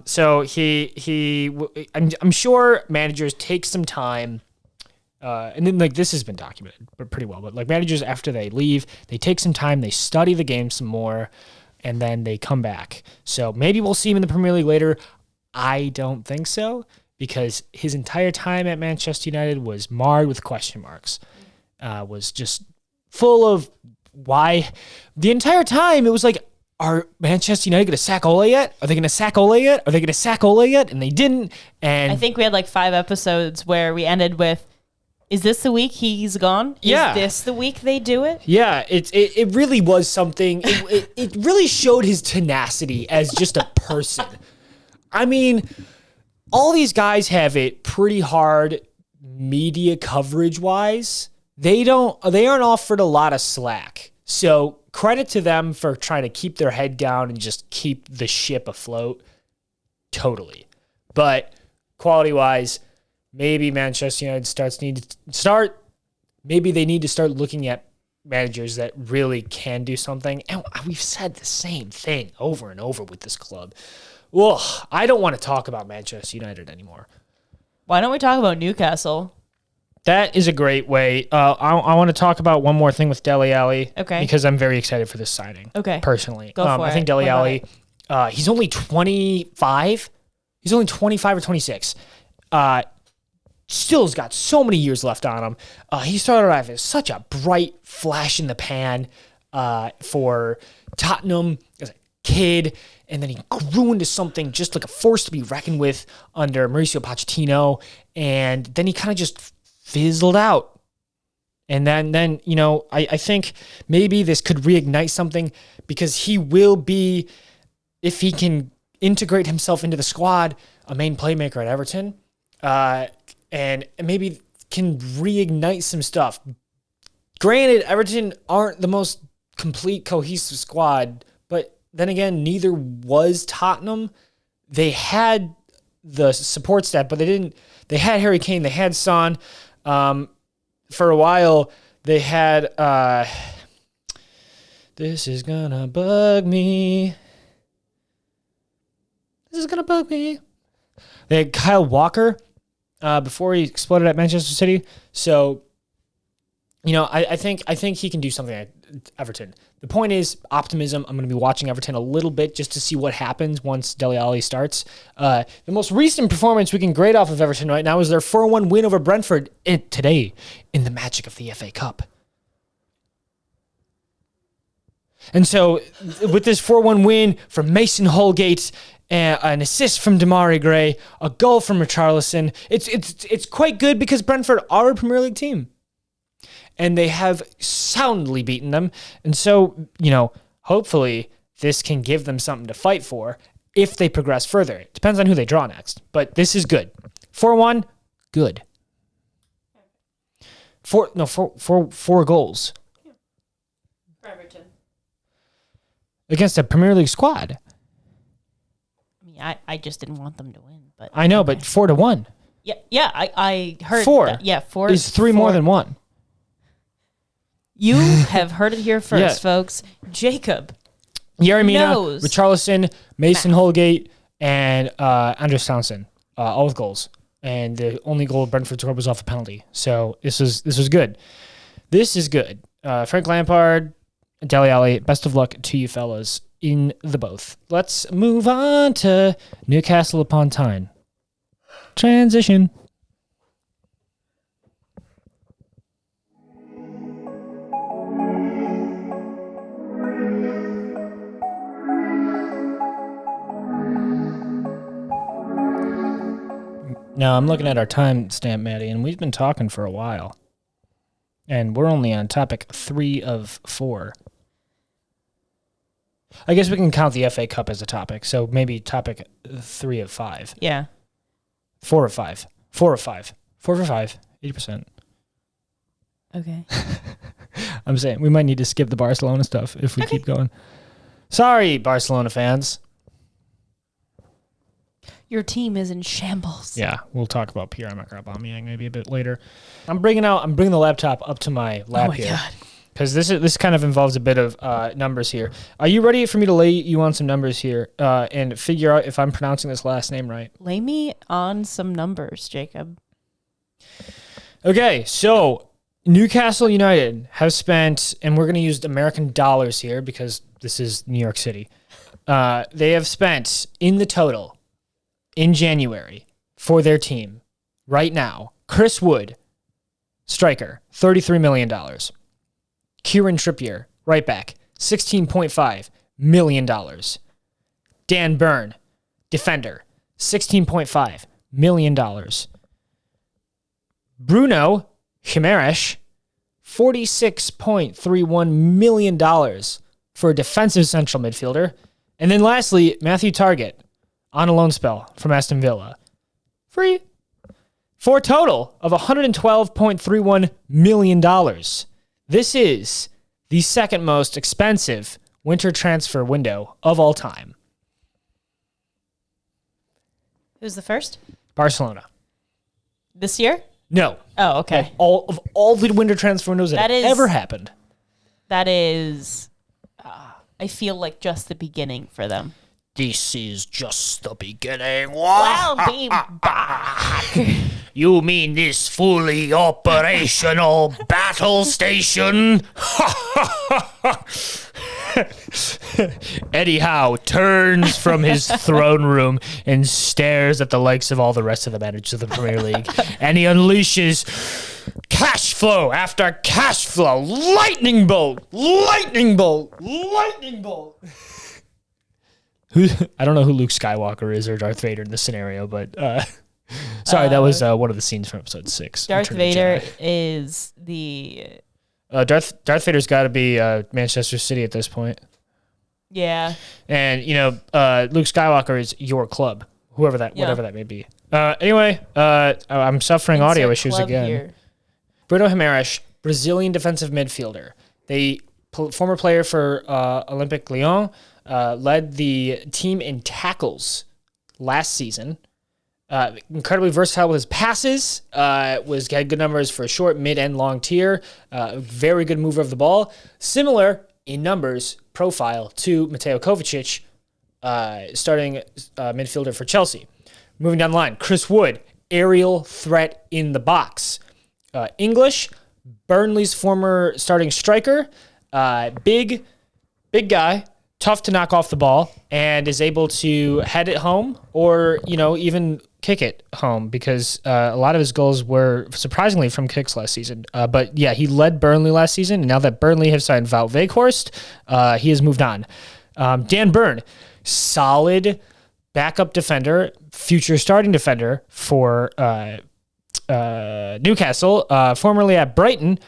So I'm sure managers take some time. And then like this has been documented pretty well, but like managers after they leave, they take some time, they study the game some more, and then they come back. So maybe we'll see him in the Premier League later. I don't think so, because his entire time at Manchester United was marred with question marks. Was just full of why. The entire time it was like, are Manchester United going to sack Ole yet? Are they going to sack Ole yet? Are they going to sack Ole yet? And they didn't. And I think we had like 5 episodes where we ended with, is this the week he's gone? Yeah. Is this the week they do it? Yeah, it really was something. It really showed his tenacity as just a person. I mean, all these guys have it pretty hard media coverage wise. They aren't offered a lot of slack. So credit to them for trying to keep their head down and just keep the ship afloat. Totally. But quality wise, maybe Manchester United maybe they need to start looking at managers that really can do something. And we've said the same thing over and over with this club. Ugh, I don't want to talk about Manchester United anymore. Why don't we talk about Newcastle? That is a great way. I want to talk about one more thing with Dele Alli. Okay. Because I'm very excited for this signing. Okay. Personally. Go for I think it. Dele What about Alli, he's only 25. He's only 25 or 26. Still's got so many years left on him. He started off as such a bright flash in the pan for Tottenham as a kid, and then he grew into something just like a force to be reckoned with under Mauricio Pochettino, and then he kind of just fizzled out. And then I think maybe this could reignite something, because he will be, if he can integrate himself into the squad, a main playmaker at Everton. And maybe can reignite some stuff. Granted, Everton aren't the most complete, cohesive squad, but then again, neither was Tottenham. They had the support staff, but they didn't. They had Harry Kane, they had Son. For a while, they had this is gonna bug me. This is gonna bug me. They had Kyle Walker. Before he exploded at Manchester City. So, I think he can do something at Everton. The point is optimism. I'm going to be watching Everton a little bit just to see what happens once Dele Alli starts. The most recent performance we can grade off of Everton right now is their 4-1 win over Brentford today in the magic of the FA Cup. And so with this 4-1 win from Mason Holgate, an assist from Damari Gray, a goal from Richarlison, it's quite good, because Brentford are a Premier League team. And they have soundly beaten them. And so, hopefully this can give them something to fight for if they progress further. It depends on who they draw next. But this is good. 4-1, good. Four goals. For Everton. Against a Premier League squad. I just didn't want them to win, but I know, but 4-1. Yeah. I heard 4. that. Yeah, 4 is 3 more than 1. You have heard it here first, folks. Jacob Yeremina, knows. Richarlison, Mason Holgate, and Andres Townsend, all with goals. And the only goal Brentford scored was off a penalty. So this was good. This is good. Frank Lampard, Dele Alli, best of luck to you fellas in the both. Let's move on to Newcastle upon Tyne. Transition. No, I'm looking at our timestamp, Maddie, and we've been talking for a while. And we're only on topic 3 of 4. I guess we can count the FA Cup as a topic, so maybe topic 3 of 5. Yeah. 4 of 5. 4 of 5. 4 of 5. 80%. Okay. I'm saying we might need to skip the Barcelona stuff if we keep going. Sorry, Barcelona fans. Your team is in shambles. Yeah, we'll talk about Pierre-Emerick Aubameyang maybe a bit later. I'm bringing the laptop up to my lap here. God. Because this kind of involves a bit of numbers here. Are you ready for me to lay you on some numbers here and figure out if I'm pronouncing this last name right? Lay me on some numbers, Jacob. Okay, so Newcastle United have spent, and we're going to use American dollars here because this is New York City. They have spent in the total in January for their team right now, Chris Wood, striker, $33 million. Kieran Trippier, right back, $16.5 million. Dan Burn, defender, $16.5 million. Bruno Gimenez, $46.31 million for a defensive central midfielder. And then lastly, Matthew Targett on a loan spell from Aston Villa. Free. For a total of $112.31 million. This is the second most expensive winter transfer window of all time. Who's the first? Barcelona. This year? No. Oh, okay. Of all the winter transfer windows that have ever happened. That is, I feel like just the beginning for them. This is just the beginning. I'll be back. You mean this fully operational battle station? Eddie Howe turns from his throne room and stares at the likes of all the rest of the managers of the Premier League. And he unleashes cash flow after cash flow. Lightning bolt! Lightning bolt! Lightning bolt! I don't know who Luke Skywalker is or Darth Vader in this scenario, but sorry, that was one of the scenes from episode 6. Darth Vader is the... Darth Vader's got to be Manchester City at this point. Yeah. And, Luke Skywalker is your club, whatever that may be. Anyway, I'm suffering audio issues again. Here. Bruno Gimenez, Brazilian defensive midfielder. Former player for Olympique Lyon, led the team in tackles last season. Incredibly versatile with his passes. Had good numbers for short, mid, and long tier. Very good mover of the ball. Similar in numbers profile to Mateo Kovacic, starting midfielder for Chelsea. Moving down the line, Chris Wood, aerial threat in the box. English, Burnley's former starting striker. Big guy. Tough to knock off the ball and is able to head it home or, even kick it home because a lot of his goals were surprisingly from kicks last season. But yeah, he led Burnley last season. And now that Burnley have signed Wout Weghorst, he has moved on. Dan Burn, solid backup defender, future starting defender for Newcastle, formerly at Brighton,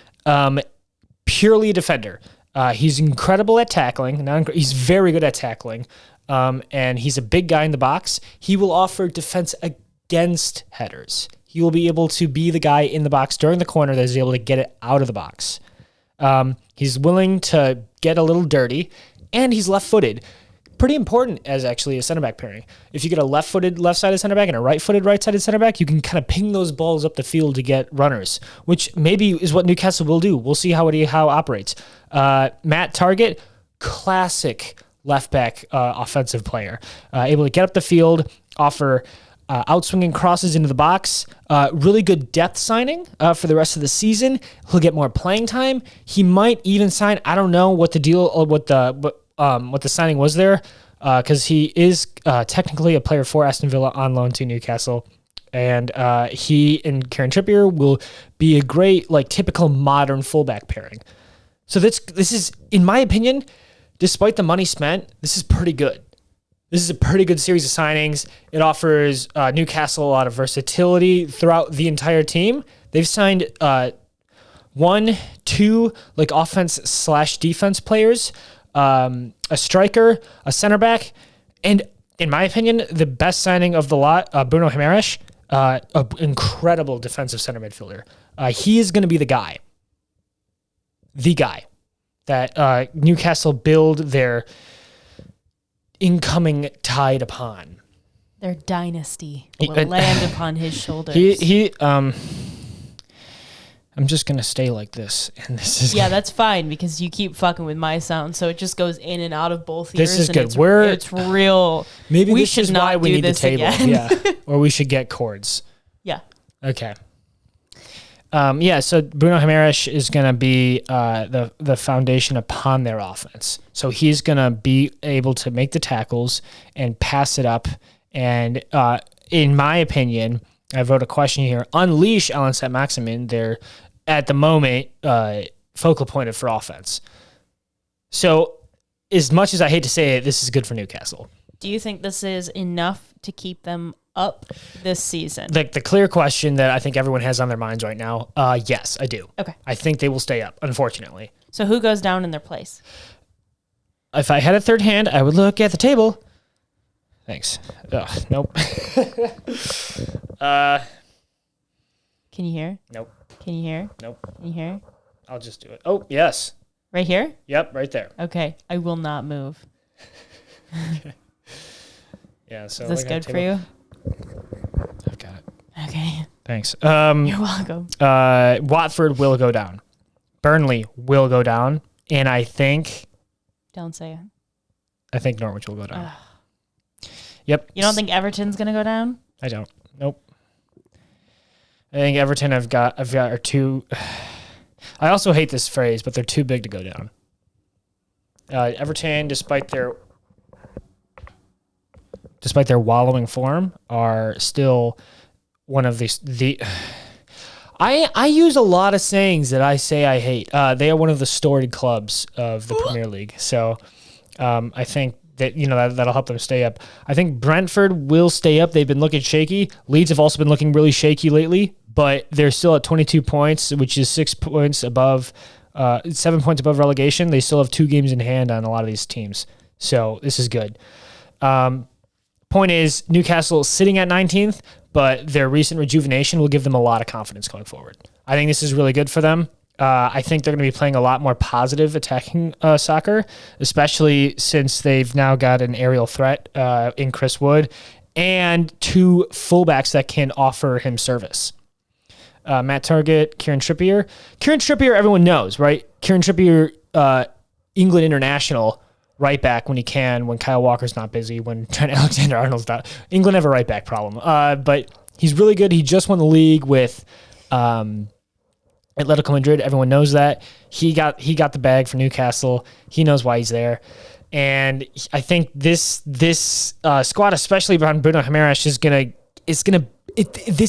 purely a defender. He's incredible at tackling. He's very good at tackling. And he's a big guy in the box. He will offer defense against headers. He will be able to be the guy in the box during the corner that is able to get it out of the box. He's willing to get a little dirty, and he's left-footed. Pretty important as actually a center back pairing. If you get a left-footed left-sided center back and a right-footed right-sided center back, you can kind of ping those balls up the field to get runners, which maybe is what Newcastle will do. We'll see how it operates. Matt Targett, classic left back offensive player, able to get up the field, offer outswinging crosses into the box. Really good depth signing for the rest of the season. He'll get more playing time. He might even sign. I don't know what the deal or what the signing was there, because he is technically a player for Aston Villa on loan to Newcastle. And he and Kieran Trippier will be a great, typical modern fullback pairing. So this is, in my opinion, despite the money spent, this is pretty good. This is a pretty good series of signings. It offers Newcastle a lot of versatility throughout the entire team. They've signed 1-2 like offense/defense players, a striker, a center back, and in my opinion, the best signing of the lot, Bruno Gimenez, an incredible defensive center midfielder. He is going to be the guy that Newcastle build their incoming tide upon. Their dynasty will land upon his shoulders. I'm just gonna stay like this, and this is that's fine because you keep fucking with my sound, so it just goes in and out of both ears. This is and good. It's real. Maybe we this should is not why we do need the this table. again. Yeah, or we should get cords. Yeah. Okay. So Bruno Gimenez is going to be the foundation upon their offense. So he's going to be able to make the tackles and pass it up. And in my opinion, I wrote a question here, unleash Alan Saint-Maximin, their, at the moment, focal point for offense. So as much as I hate to say it, this is good for Newcastle. Do you think this is enough to keep them up this season? The clear question that I think everyone has on their minds right now, yes, I do. Okay. I think they will stay up, unfortunately. So who goes down in their place? If I had a third hand, I would look at the table. Thanks. Ugh, nope. Can you hear? Nope. Can you hear? Nope. Can you hear? I'll just do it. Oh, yes. Right here? Yep, right there. Okay. I will not move. Yeah, so Is this look at good the for table. you? I've got it. Okay. Thanks. You're welcome. Watford will go down. Burnley will go down. And I think Don't say it. Norwich will go down. Yep. You don't think Everton's going to go down? I don't. Nope. I think Everton are too. I also hate this phrase, but they're too big to go down. Everton, despite their wallowing form, are still one of the. I use a lot of sayings that I say I hate. They are one of the storied clubs of the Premier League, so I think that that'll help them stay up. I think Brentford will stay up. They've been looking shaky. Leeds have also been looking really shaky lately, but they're still at 22 points, which is 6 points above, 7 points above relegation. They still have 2 games in hand on a lot of these teams, so this is good. Point is, Newcastle is sitting at 19th, but their recent rejuvenation will give them a lot of confidence going forward. I think this is really good for them. I think they're going to be playing a lot more positive attacking soccer, especially since they've now got an aerial threat in Chris Wood and 2 fullbacks that can offer him service. Matt Targett, Kieran Trippier. Kieran Trippier, everyone knows, right? Kieran Trippier, England international right back when he can, when Kyle Walker's not busy, when Trent Alexander-Arnold's not. England have a right back problem. But he's really good. He just won the league with Atletico Madrid. Everyone knows that. He got the bag for Newcastle. He knows why he's there. And I think this squad, especially behind Bruno Gimenez, this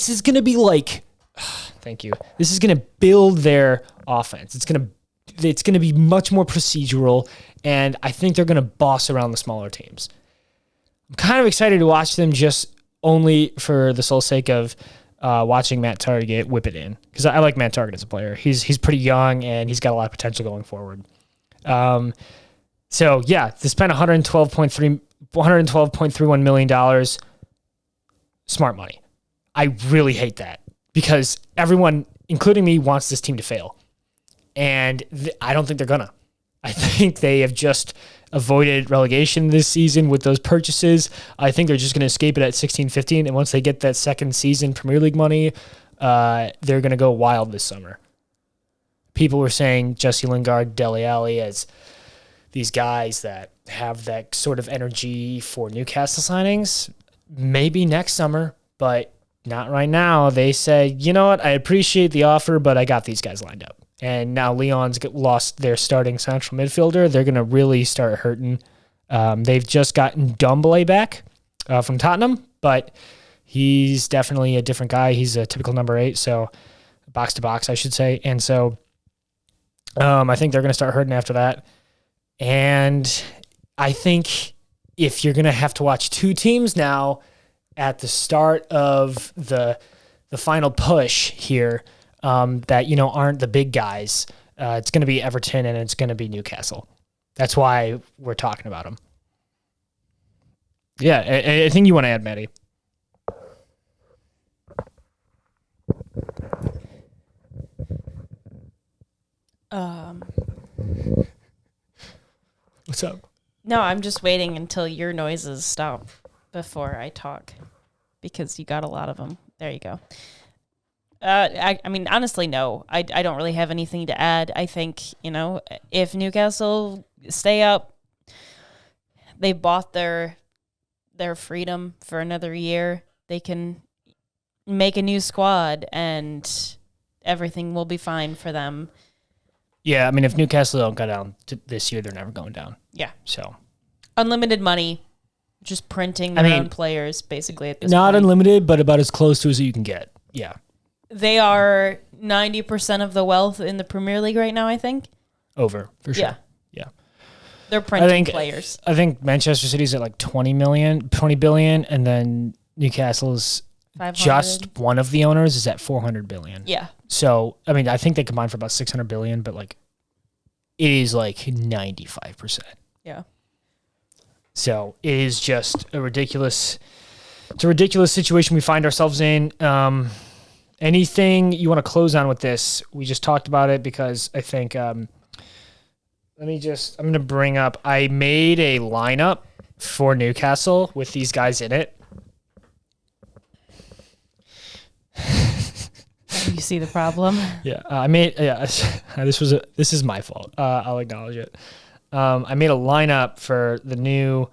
is gonna be like thank you. This is gonna build their offense. It's gonna be much more procedural, and I think they're gonna boss around the smaller teams. I'm kind of excited to watch them just only for the sole sake of watching Matt Targett whip it in, because I like Matt Targett as a player. He's pretty young and he's got a lot of potential going forward. So yeah, they spent $112.31 million. Smart money. I really hate that because everyone, including me, wants this team to fail. And I don't think they're gonna. I think they have just avoided relegation this season with those purchases. I think they're just going to escape it at 16-15, and once they get that second season Premier League money, they're going to go wild this summer. People were saying Jesse Lingard, Dele Alli as these guys that have that sort of energy for Newcastle signings. Maybe next summer, but not right now. They said, you know what, I appreciate the offer, but I got these guys lined up. And now Lyon's lost their starting central midfielder. They're going to really start hurting. They've just gotten Dombele back from Tottenham, but he's definitely a different guy. He's a typical number 8, so box to box, I should say. And so I think they're going to start hurting after that. And I think if you're going to have to watch two teams now at the start of the final push here that, aren't the big guys, it's going to be Everton and it's going to be Newcastle. That's why we're talking about them. Yeah, I think you want to add, Maddie. What's up? No, I'm just waiting until your noises stop before I talk because you got a lot of them. There you go. I mean, honestly, no. I don't really have anything to add. I think, if Newcastle stay up, they bought their freedom for another year. They can make a new squad and everything will be fine for them. Yeah, I mean, if Newcastle don't go down this year, they're never going down. Yeah. So unlimited money, just printing their own players, basically, at this not point. unlimited, but about as close to as you can get. Yeah. They are 90% of the wealth in the Premier League right now, I think. Over, for sure. Yeah. They're printing players. I think Manchester City's at like 20 billion, and then Newcastle's 500. just one of the owners is at 400 billion. Yeah. So, I mean, I think they combined for about 600 billion, but like it is like 95%. Yeah. So it is just it's a ridiculous situation we find ourselves in. Anything you want to close on with this? We just talked about it because I think, I'm going to bring up, I made a lineup for Newcastle with these guys in it. You see the problem? Yeah, this is my fault. I'll acknowledge it. I made a lineup for the new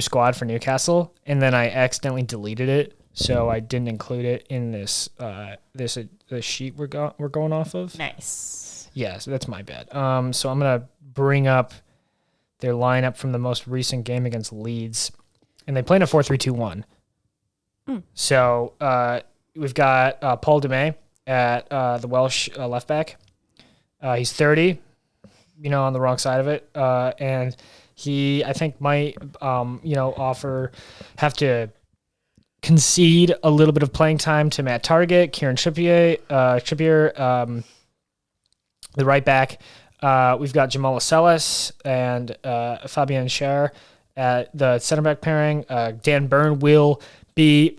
squad for Newcastle, and then I accidentally deleted it, so I didn't include it in this the sheet we're going off of. Nice. Yeah, so that's my bad. So I'm gonna bring up their lineup from the most recent game against Leeds, and they play in a 4-3-2-1. So we've got Paul Demay at the Welsh left back. He's 30, on the wrong side of it, and he, I think, might, have to concede a little bit of playing time to Matt Targett, Kieran Trippier, the right back. We've got Jamal Lascelles and Fabian Schär at the center back pairing. Dan Burn will be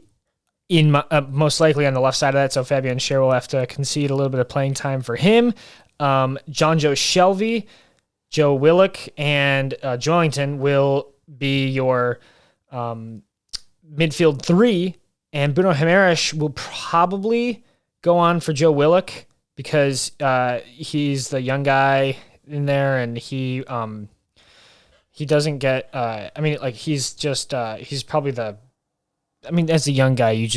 most likely on the left side of that, so Fabian Schär will have to concede a little bit of playing time for him. John Joe Shelvey, Joe Willock, and Joeington will be your midfield three, and Bruno Gimenez will probably go on for Joe Willock because he's the young guy in there, and he doesn't get. He's probably the. I mean, as a young guy,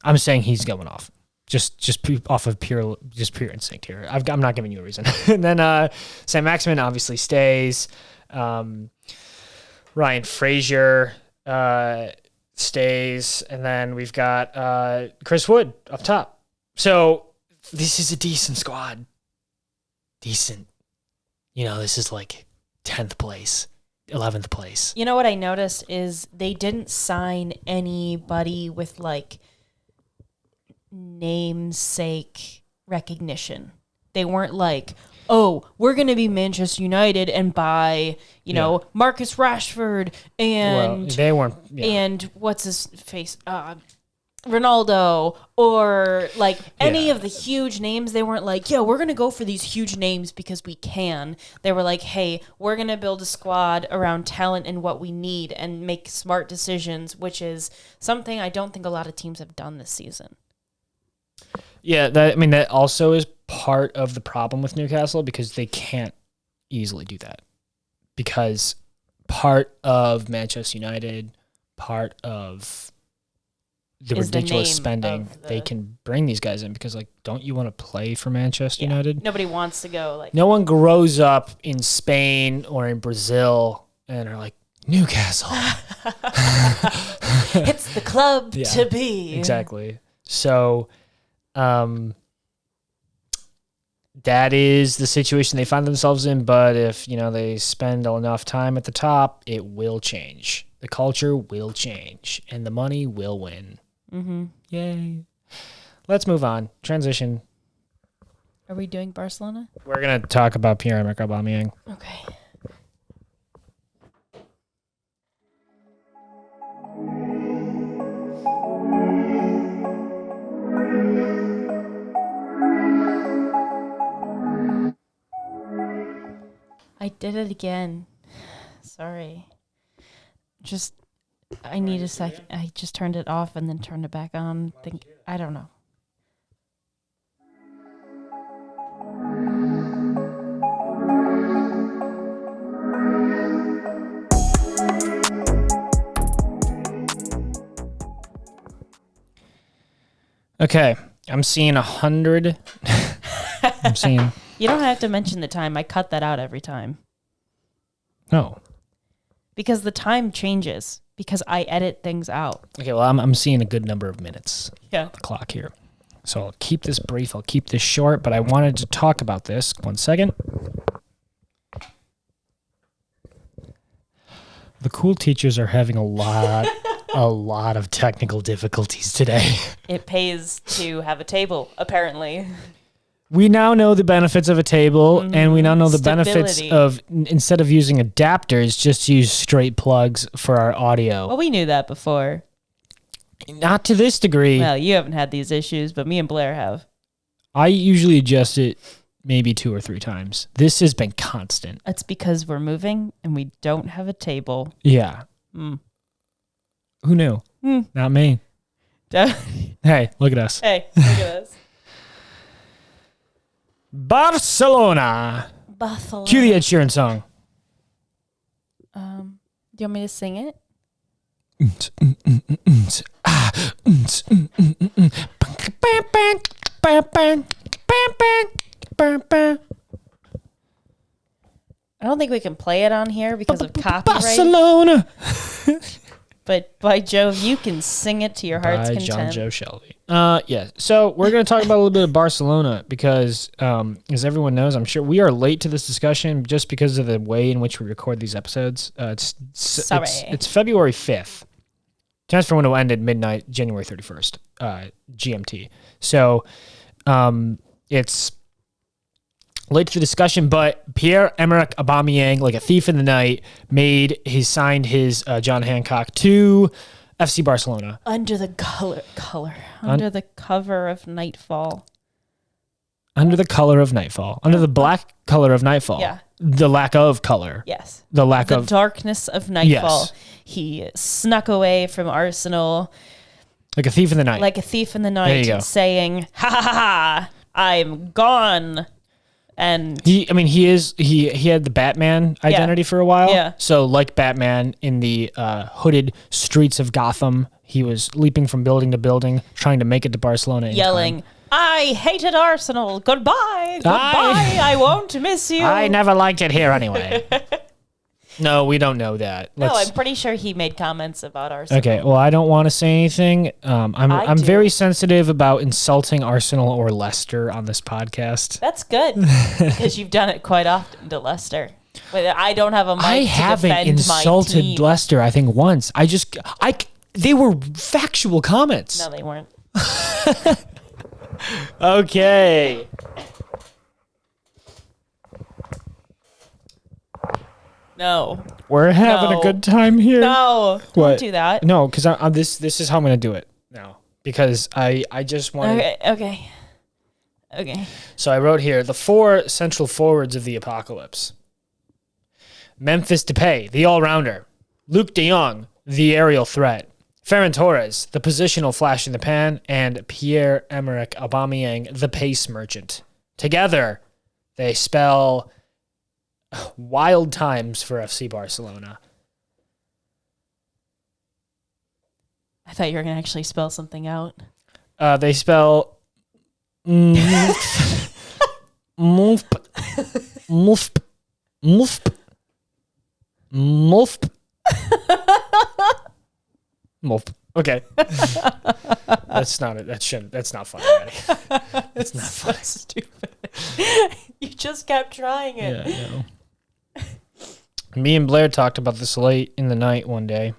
I'm saying he's going off. Just off of pure instinct here. I'm not giving you a reason. And then Sam Maximin obviously stays. Ryan Frazier stays, and then we've got Chris Wood up top. So this is a decent squad. Decent. This is like 10th place, 11th place. You know what I noticed is they didn't sign anybody with like namesake recognition. They weren't like, oh, we're going to be Manchester United and buy, Marcus Rashford and they weren't, and what's his face, Ronaldo, or like any of the huge names. They weren't like, we're going to go for these huge names because we can. They were like, hey, we're going to build a squad around talent and what we need and make smart decisions, which is something I don't think a lot of teams have done this season. Yeah, that also is part of the problem with Newcastle because they can't easily do that. Because part of Manchester United, part of the ridiculous spending, they can bring these guys in because, don't you want to play for Manchester United? Nobody wants to go. No one grows up in Spain or in Brazil and are like, Newcastle. It's the club to be. Exactly. So, that is the situation they find themselves in. But if, they spend enough time at the top, it will change. The culture will change and the money will win. Mm-hmm. Yay. Let's move on. Transition. Are we doing Barcelona? We're going to talk about Pierre-Emerick Aubameyang. Okay. I did it again. Sorry. I need a second. I just turned it off and then turned it back on. I don't know. Okay. I'm seeing 100. I'm seeing. You don't have to mention the time. I cut that out every time. No. Because the time changes. Because I edit things out. Okay, well, I'm seeing a good number of minutes. Yeah. On the clock here. So I'll keep this brief. I'll keep this short, but I wanted to talk about this. 1 second. The cool teachers are having a lot of technical difficulties today. It pays to have a table, apparently. We now know the benefits of a table, and we now know the benefits Stability. of, instead of using adapters, just use straight plugs for our audio. Well, we knew that before. Not to this degree. Well, you haven't had these issues, but me and Blair have. I usually adjust it maybe 2 or 3 times. This has been constant. That's because we're moving and we don't have a table. Yeah. Mm. Who knew? Not me. Hey, look at us. Hey, look at us. Barcelona. Cue the Ed Sheeran song. Do you want me to sing it? I don't think we can play it on here because of copyright. Barcelona. But by Jove, you can sing it to your heart's By content. John Joe Shelby. Yeah. So we're going to talk about a little bit of Barcelona because, as everyone knows, I'm sure we are late to this discussion just because of the way in which we record these episodes. It's February 5th. Transfer window ended midnight, January 31st, GMT. So it's late to the discussion, but Pierre-Emerick Aubameyang, like a thief in the night, signed his John Hancock to FC Barcelona. Under the under the cover of nightfall. Under the color of nightfall. Under the black color of nightfall. Yeah. The lack of color. Yes. The lack the of darkness of nightfall. Yes. He snuck away from Arsenal like a thief in the night. like a thief in the There you go. night, saying, "Ha ha ha ha! I'm gone." And he had the Batman identity for a while. Yeah. So like Batman in the hooded streets of Gotham, he was leaping from building to building, trying to make it to Barcelona in yelling, time. "I hated Arsenal. Goodbye. Goodbye. I won't miss you." I never liked it here anyway. No, we don't know that. No, I'm pretty sure he made comments about Arsenal. Okay, well, I don't want to say anything. I'm do. very sensitive about insulting Arsenal or Leicester on this podcast. That's good because you've done it quite often to Leicester. But I don't have a mic I to haven't defend my insulted team. Leicester, I think, once. They were factual comments. No, they weren't. Okay. No. We're having a No. good time here. No. What? Don't do that. No, because this is how I'm going to do it now. Because I just want to... Okay. So I wrote here, the 4 central forwards of the apocalypse. Memphis Depay, the all-rounder. Luke de Jong, the aerial threat. Ferran Torres, the positional flash in the pan. And Pierre-Emerick Aubameyang, the pace merchant. Together, they spell wild times for FC Barcelona. I thought you were going to actually spell something out. They spell... Mulf. Okay. That's not it. That's not funny, Maddie. That's not funny. Stupid. You just kept trying it. Yeah, no. Me and Blair talked about this late in the night one day.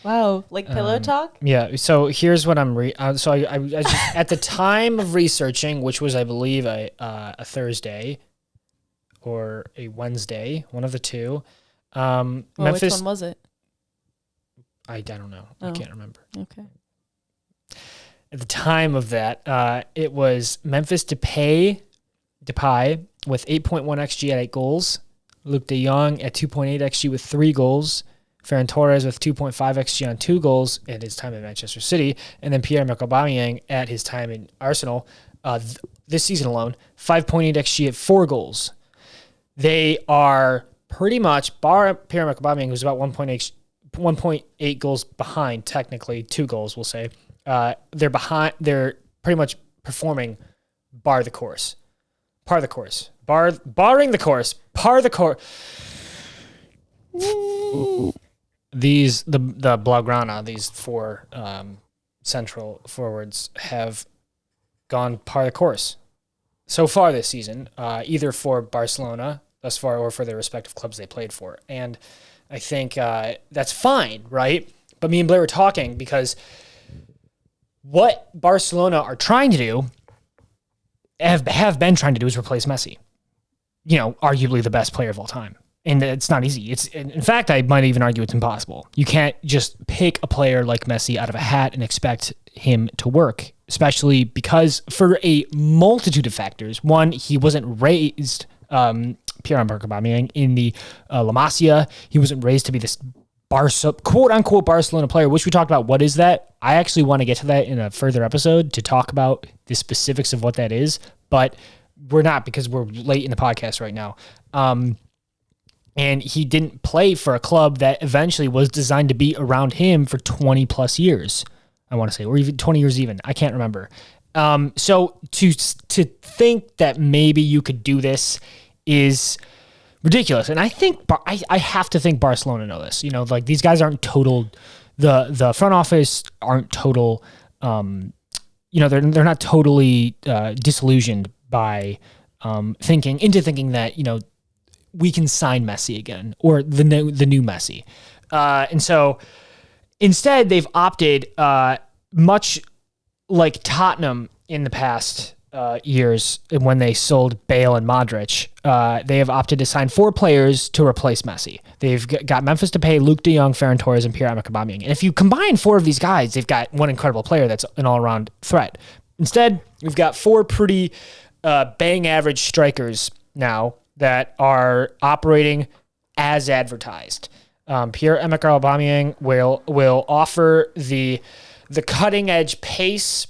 Wow, like pillow talk? Yeah, so here's what I'm I just, at the time of researching, which was I believe a Thursday or a Wednesday, one of the two. Memphis, which one was it? I don't know. I can't remember. Okay. At the time of that, it was Memphis Depay with 8.1 XG at 8 goals, Luke de Jong at 2.8 XG with 3 goals, Ferran Torres with 2.5 XG on 2 goals at his time at Manchester City, and then Pierre-Emerick Aubameyang at his time in Arsenal this season alone, 5.8 XG at 4 goals. They are pretty much, bar Pierre-Emerick Aubameyang, who's about 1.8 goals behind, technically 2 goals, we'll say. They're behind. They're pretty much performing par the course. The Blaugrana, these 4 central forwards have gone par the course so far this season, either for Barcelona thus far or for their respective clubs they played for. And I think that's fine, right? But me and Blair were talking because what Barcelona are trying to do, have been trying to do, is replace Messi. You know, arguably the best player of all time. And it's not easy. In fact, I might even argue it's impossible. You can't just pick a player like Messi out of a hat and expect him to work, especially because for a multitude of factors. One, he wasn't raised, Pierre-Emerick Aubameyang, in the La Masia. He wasn't raised to be this quote-unquote Barcelona player, which we talked about. What is that? I actually want to get to that in a further episode to talk about the specifics of what that is, but we're not because we're late in the podcast right now. And he didn't play for a club that eventually was designed to be around him for 20 plus years, I want to say, or even 20 years even. I can't remember. So to think that maybe you could do this is ridiculous. And I think I have to think Barcelona know this. You know, like these guys aren't total. The front office aren't total. You know, they're not totally disillusioned by thinking that, you know, we can sign Messi again, or the new Messi. And so instead they've opted, much like Tottenham in the past years when they sold Bale and Modric, they have opted to sign 4 players to replace Messi. They've got Memphis Depay, Luke de Jong, Ferran Torres, and Pierre-Emerick Aubameyang. And if you combine 4 of these guys, they've got one incredible player that's an all-around threat. Instead, we've got 4 pretty bang average strikers now that are operating as advertised. Pierre-Emerick Aubameyang will offer the cutting edge pace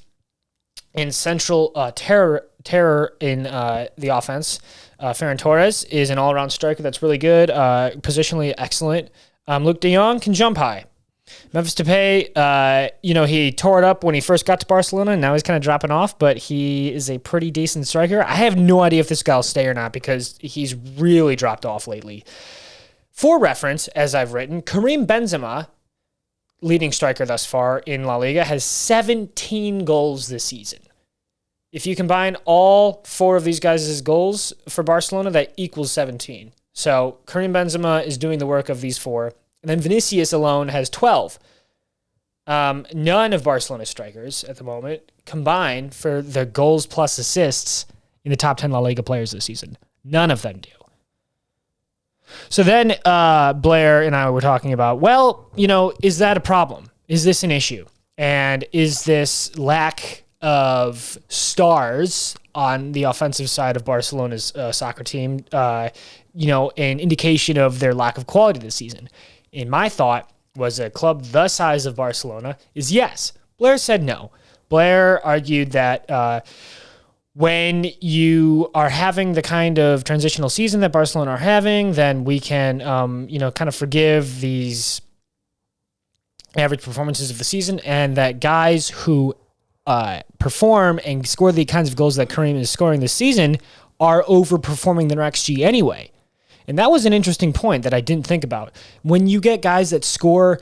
and central terror in the offense. Ferran Torres is an all-around striker that's really good, positionally excellent. Luke de Jong can jump high. Memphis Depay, he tore it up when he first got to Barcelona, and now he's kind of dropping off, but he is a pretty decent striker. I have no idea if this guy will stay or not because he's really dropped off lately. For reference, as I've written, Kareem Benzema, leading striker thus far in La Liga, has 17 goals this season. If you combine all 4 of these guys' goals for Barcelona, that equals 17. So Kareem Benzema is doing the work of these 4. And then Vinicius alone has 12. None of Barcelona's strikers at the moment combine for the goals plus assists in the top 10 La Liga players this season. None of them do. So then Blair and I were talking about, well, is that a problem? Is this an issue? And is this lack of stars on the offensive side of Barcelona's soccer team, an indication of their lack of quality this season? And my thought was a club the size of Barcelona is yes. Blair said no. Blair argued that when you are having the kind of transitional season that Barcelona are having, then we can, kind of forgive these average performances of the season, and that guys who perform and score the kinds of goals that Kareem is scoring this season are overperforming their XG anyway. And that was an interesting point that I didn't think about. When you get guys that score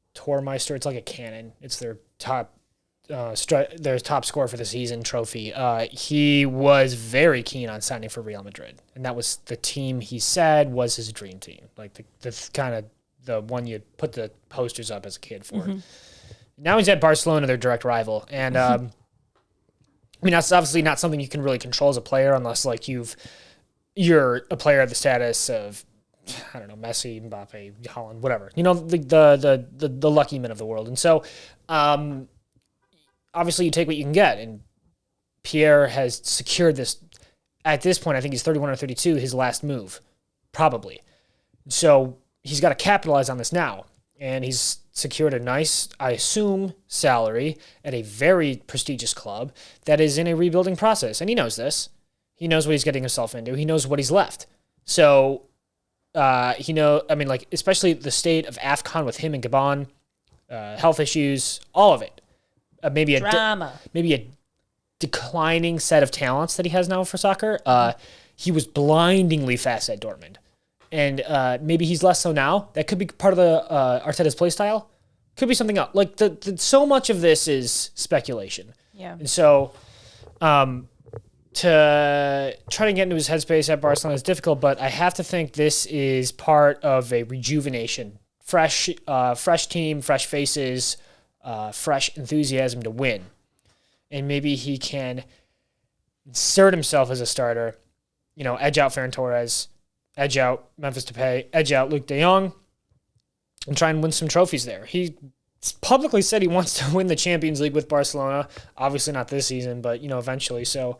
Tormeister. It's like a cannon. It's their top scorer for the season trophy. He was very keen on signing for Real Madrid, and that was the team he said was his dream team, like the kind of the one you put the posters up as a kid for. Mm-hmm. Now he's at Barcelona, their direct rival, and I mean that's obviously not something you can really control as a player unless like you're a player of the status of, I don't know, Messi, Mbappe, Haaland, whatever. You know, the lucky men of the world. And so, obviously you take what you can get. And Pierre has secured this, at this point, I think he's 31 or 32, his last move, probably. So he's got to capitalize on this now. And he's secured a nice, I assume, salary at a very prestigious club that is in a rebuilding process. And he knows this. He knows what he's getting himself into. He knows what he's left. So, especially the state of AFCON with him and Gabon, health issues, all of it. Maybe a declining set of talents that he has now for soccer. He was blindingly fast at Dortmund. And maybe he's less so now. That could be part of the Arteta's play style. Could be something else. Like, so much of this is speculation. Yeah. And so, to try to get into his headspace at Barcelona is difficult, but I have to think this is part of a rejuvenation. Fresh team, fresh faces, fresh enthusiasm to win. And maybe he can insert himself as a starter, edge out Ferran Torres, edge out Memphis Depay, edge out Luke de Jong, and try and win some trophies there. He publicly said he wants to win the Champions League with Barcelona. Obviously not this season, but, eventually. So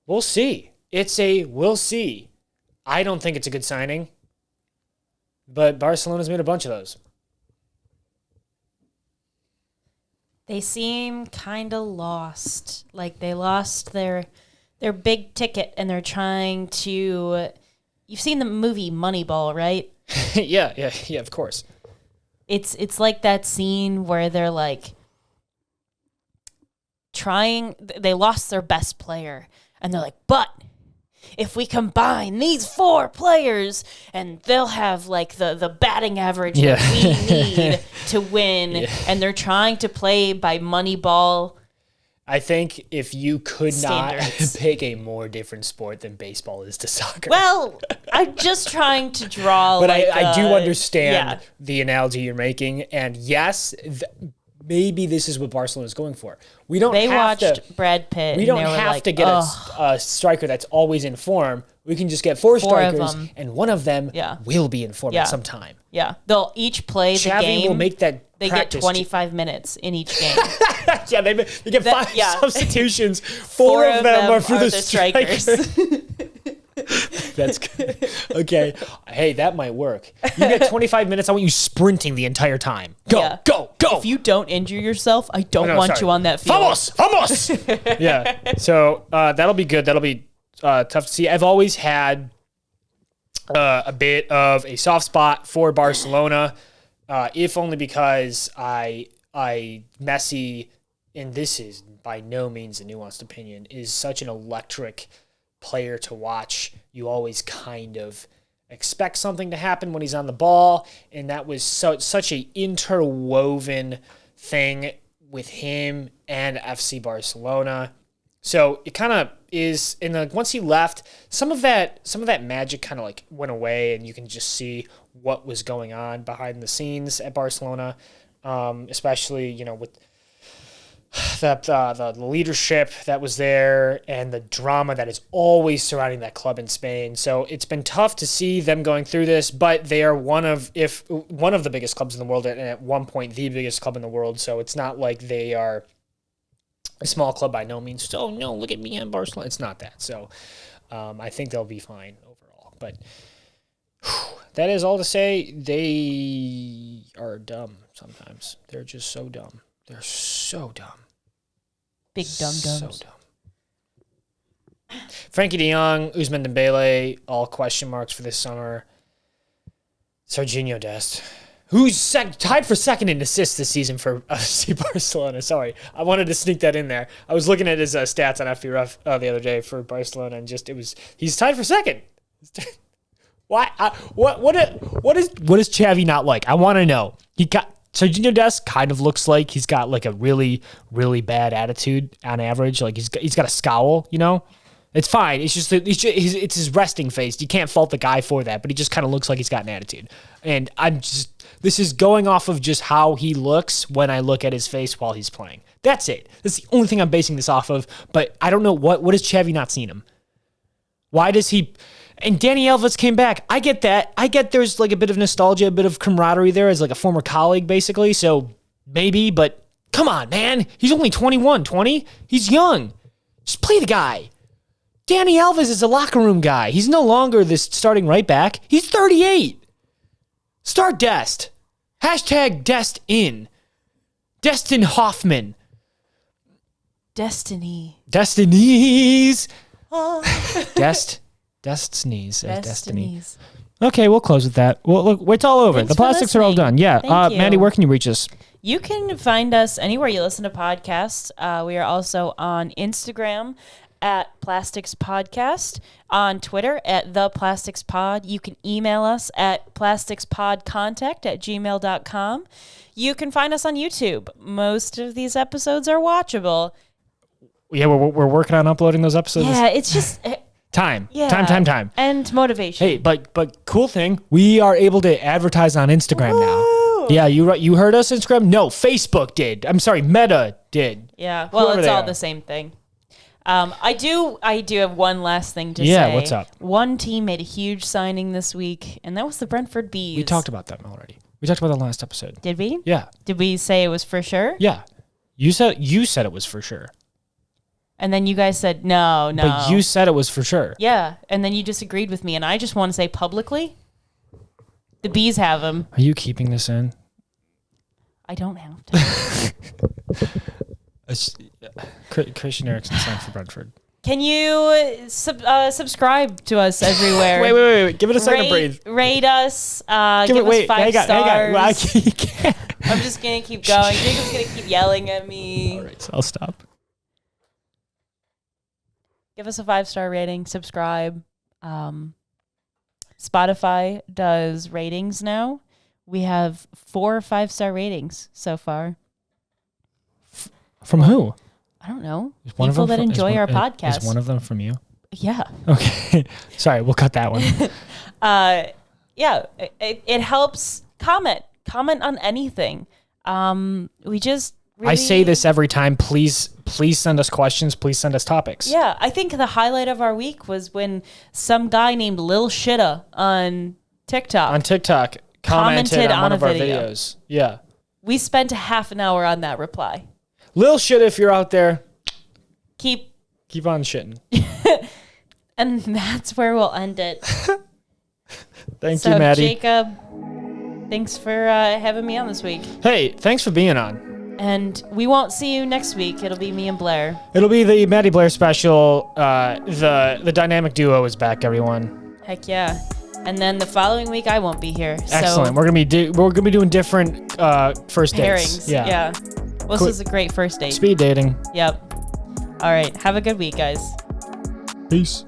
we'll see. We'll see. I don't think it's a good signing, but Barcelona's made a bunch of those. They seem kind of lost. Like they lost their big ticket and they're trying to... You've seen the movie Moneyball, right? Yeah, of course. It's like that scene where they're like they lost their best player and they're like, but if we combine these 4 players and they'll have like the batting average that we need to win, and they're trying to play by Moneyball. I think if you could standards. Not pick a more different sport than baseball is to soccer. Well, I'm just trying to draw. But I do understand the analogy you're making, and yes, maybe this is what Barcelona is going for. They watched Brad Pitt. We don't have to get a striker that's always in form. We can just get 4 strikers, and one of them will be in form at some time. Yeah, they'll each play the game. Xavi will make that. They get 25 minutes in each game. Yeah, they get 5 substitutions. 4 of them are for the strikers. That's good. Okay. Hey, that might work. You get 25 minutes. I want you sprinting the entire time. Go. If you don't injure yourself, I don't want you on that field. Vamos! Yeah. So that'll be good. That'll be tough to see. I've always had a bit of a soft spot for Barcelona, if only because I Messi, and this is by no means a nuanced opinion, is such an electric player to watch. You always kind of expect something to happen when he's on the ball, and that was such a interwoven thing with him and FC Barcelona. So it kind of is, once he left, some of that magic kind of like went away, and you can just see what was going on behind the scenes at Barcelona, especially with the leadership that was there and the drama that is always surrounding that club in Spain. So it's been tough to see them going through this, but they are one of the biggest clubs in the world, and at one point the biggest club in the world. So it's not like they are a small club by no means. Oh no, look at me and Barcelona. It's not that. So I think they'll be fine overall. But that is all to say, they are dumb sometimes. They're just so dumb. They're so dumb. Big dum-dums. So dumb. Frankie de Jong, Ousmane Dembele, all question marks for this summer. Serginho Dest, who's tied for second in assists this season for FC Barcelona. Sorry, I wanted to sneak that in there. I was looking at his stats on FBref the other day for Barcelona, and he's tied for second. Why? What is Xavi not like? I want to know. Sergiño Dest kind of looks like he's got like a really, really bad attitude on average. Like he's got a scowl, you know? It's fine. It's just it's his resting face. You can't fault the guy for that, but he just kind of looks like he's got an attitude. And this is going off of just how he looks when I look at his face while he's playing. That's it. That's the only thing I'm basing this off of. But I don't know what has Xavi not seen him? Why does he? And Dani Alves came back. I get that. I get there's like a bit of nostalgia, a bit of camaraderie there as like a former colleague, basically. So maybe, but come on, man. He's only 21, 20. He's young. Just play the guy. Dani Alves is a locker room guy. He's no longer this starting right back. He's 38. Start Dest. Hashtag Dest in. Destin Hoffman. Destiny. Destinies. Oh. Destinies. Destiny. Destinies. Okay, we'll close with that. Well, look, it's all over. Thanks The for plastics are all listening. done. Yeah. Thank you. Maddie, where can you reach us? You can find us anywhere you listen to podcasts. We are also on Instagram at Plastics Podcast, on Twitter at The Plastics Pod. You can email us at plasticspodcontact@gmail.com. You can find us on YouTube. Most of these episodes are watchable. Yeah, we're working on uploading those episodes. Yeah, it's just Time. yeah. Time. And motivation. Hey, but cool thing, we are able to advertise on Instagram now. Woo! Yeah, you heard us, Instagram? No, Facebook did. I'm sorry, Meta did. Yeah, well, Whoever it's they all are. the same thing. I do have one last thing to say. Yeah, what's up? One team made a huge signing this week, and that was the Brentford Bees. We talked about them already. We talked about the last episode. Did we? Yeah. Did we say it was for sure? Yeah. You said it was for sure. And then you guys said no. But you said it was for sure. Yeah, and then you disagreed with me, and I just want to say publicly, the Bees have him. Are you keeping this in? I don't have to. Christian Eriksen signed for Brentford. Can you subscribe to us everywhere? Wait. Give it a second to breathe. Rate us. Give us 5 stars. Hang on. You can't. I'm just going to keep going. Jacob's going to keep yelling at me. All right, so I'll stop. Give us a 5-star rating. Subscribe. Spotify does ratings now. We have 4 or 5-star ratings so far. From who? I don't know. Is one of People them that enjoy our podcast. Is one of them from you? Yeah. Okay. Sorry, we'll cut that one. Yeah. It helps. Comment on anything. We just really, I say this every time. Please send us questions. Please send us topics. Yeah, I think the highlight of our week was when some guy named Lil Shitta on TikTok Commented on one of our video. videos. Yeah. We spent a half an hour on that reply. Lil shit, if you're out there, Keep on shitting. And that's where we'll end it. Thank you, Maddie. Jacob, thanks for having me on this week. Hey, thanks for being on. And we won't see you next week. It'll be me and Blair. It'll be the Maddie Blair special. The dynamic duo is back, everyone. Heck yeah. And then the following week I won't be here. Excellent. So We're gonna be doing different first dates. pairings. Yeah. Well, this is a great first date. Speed dating. Yep. All right. Have a good week, guys. Peace.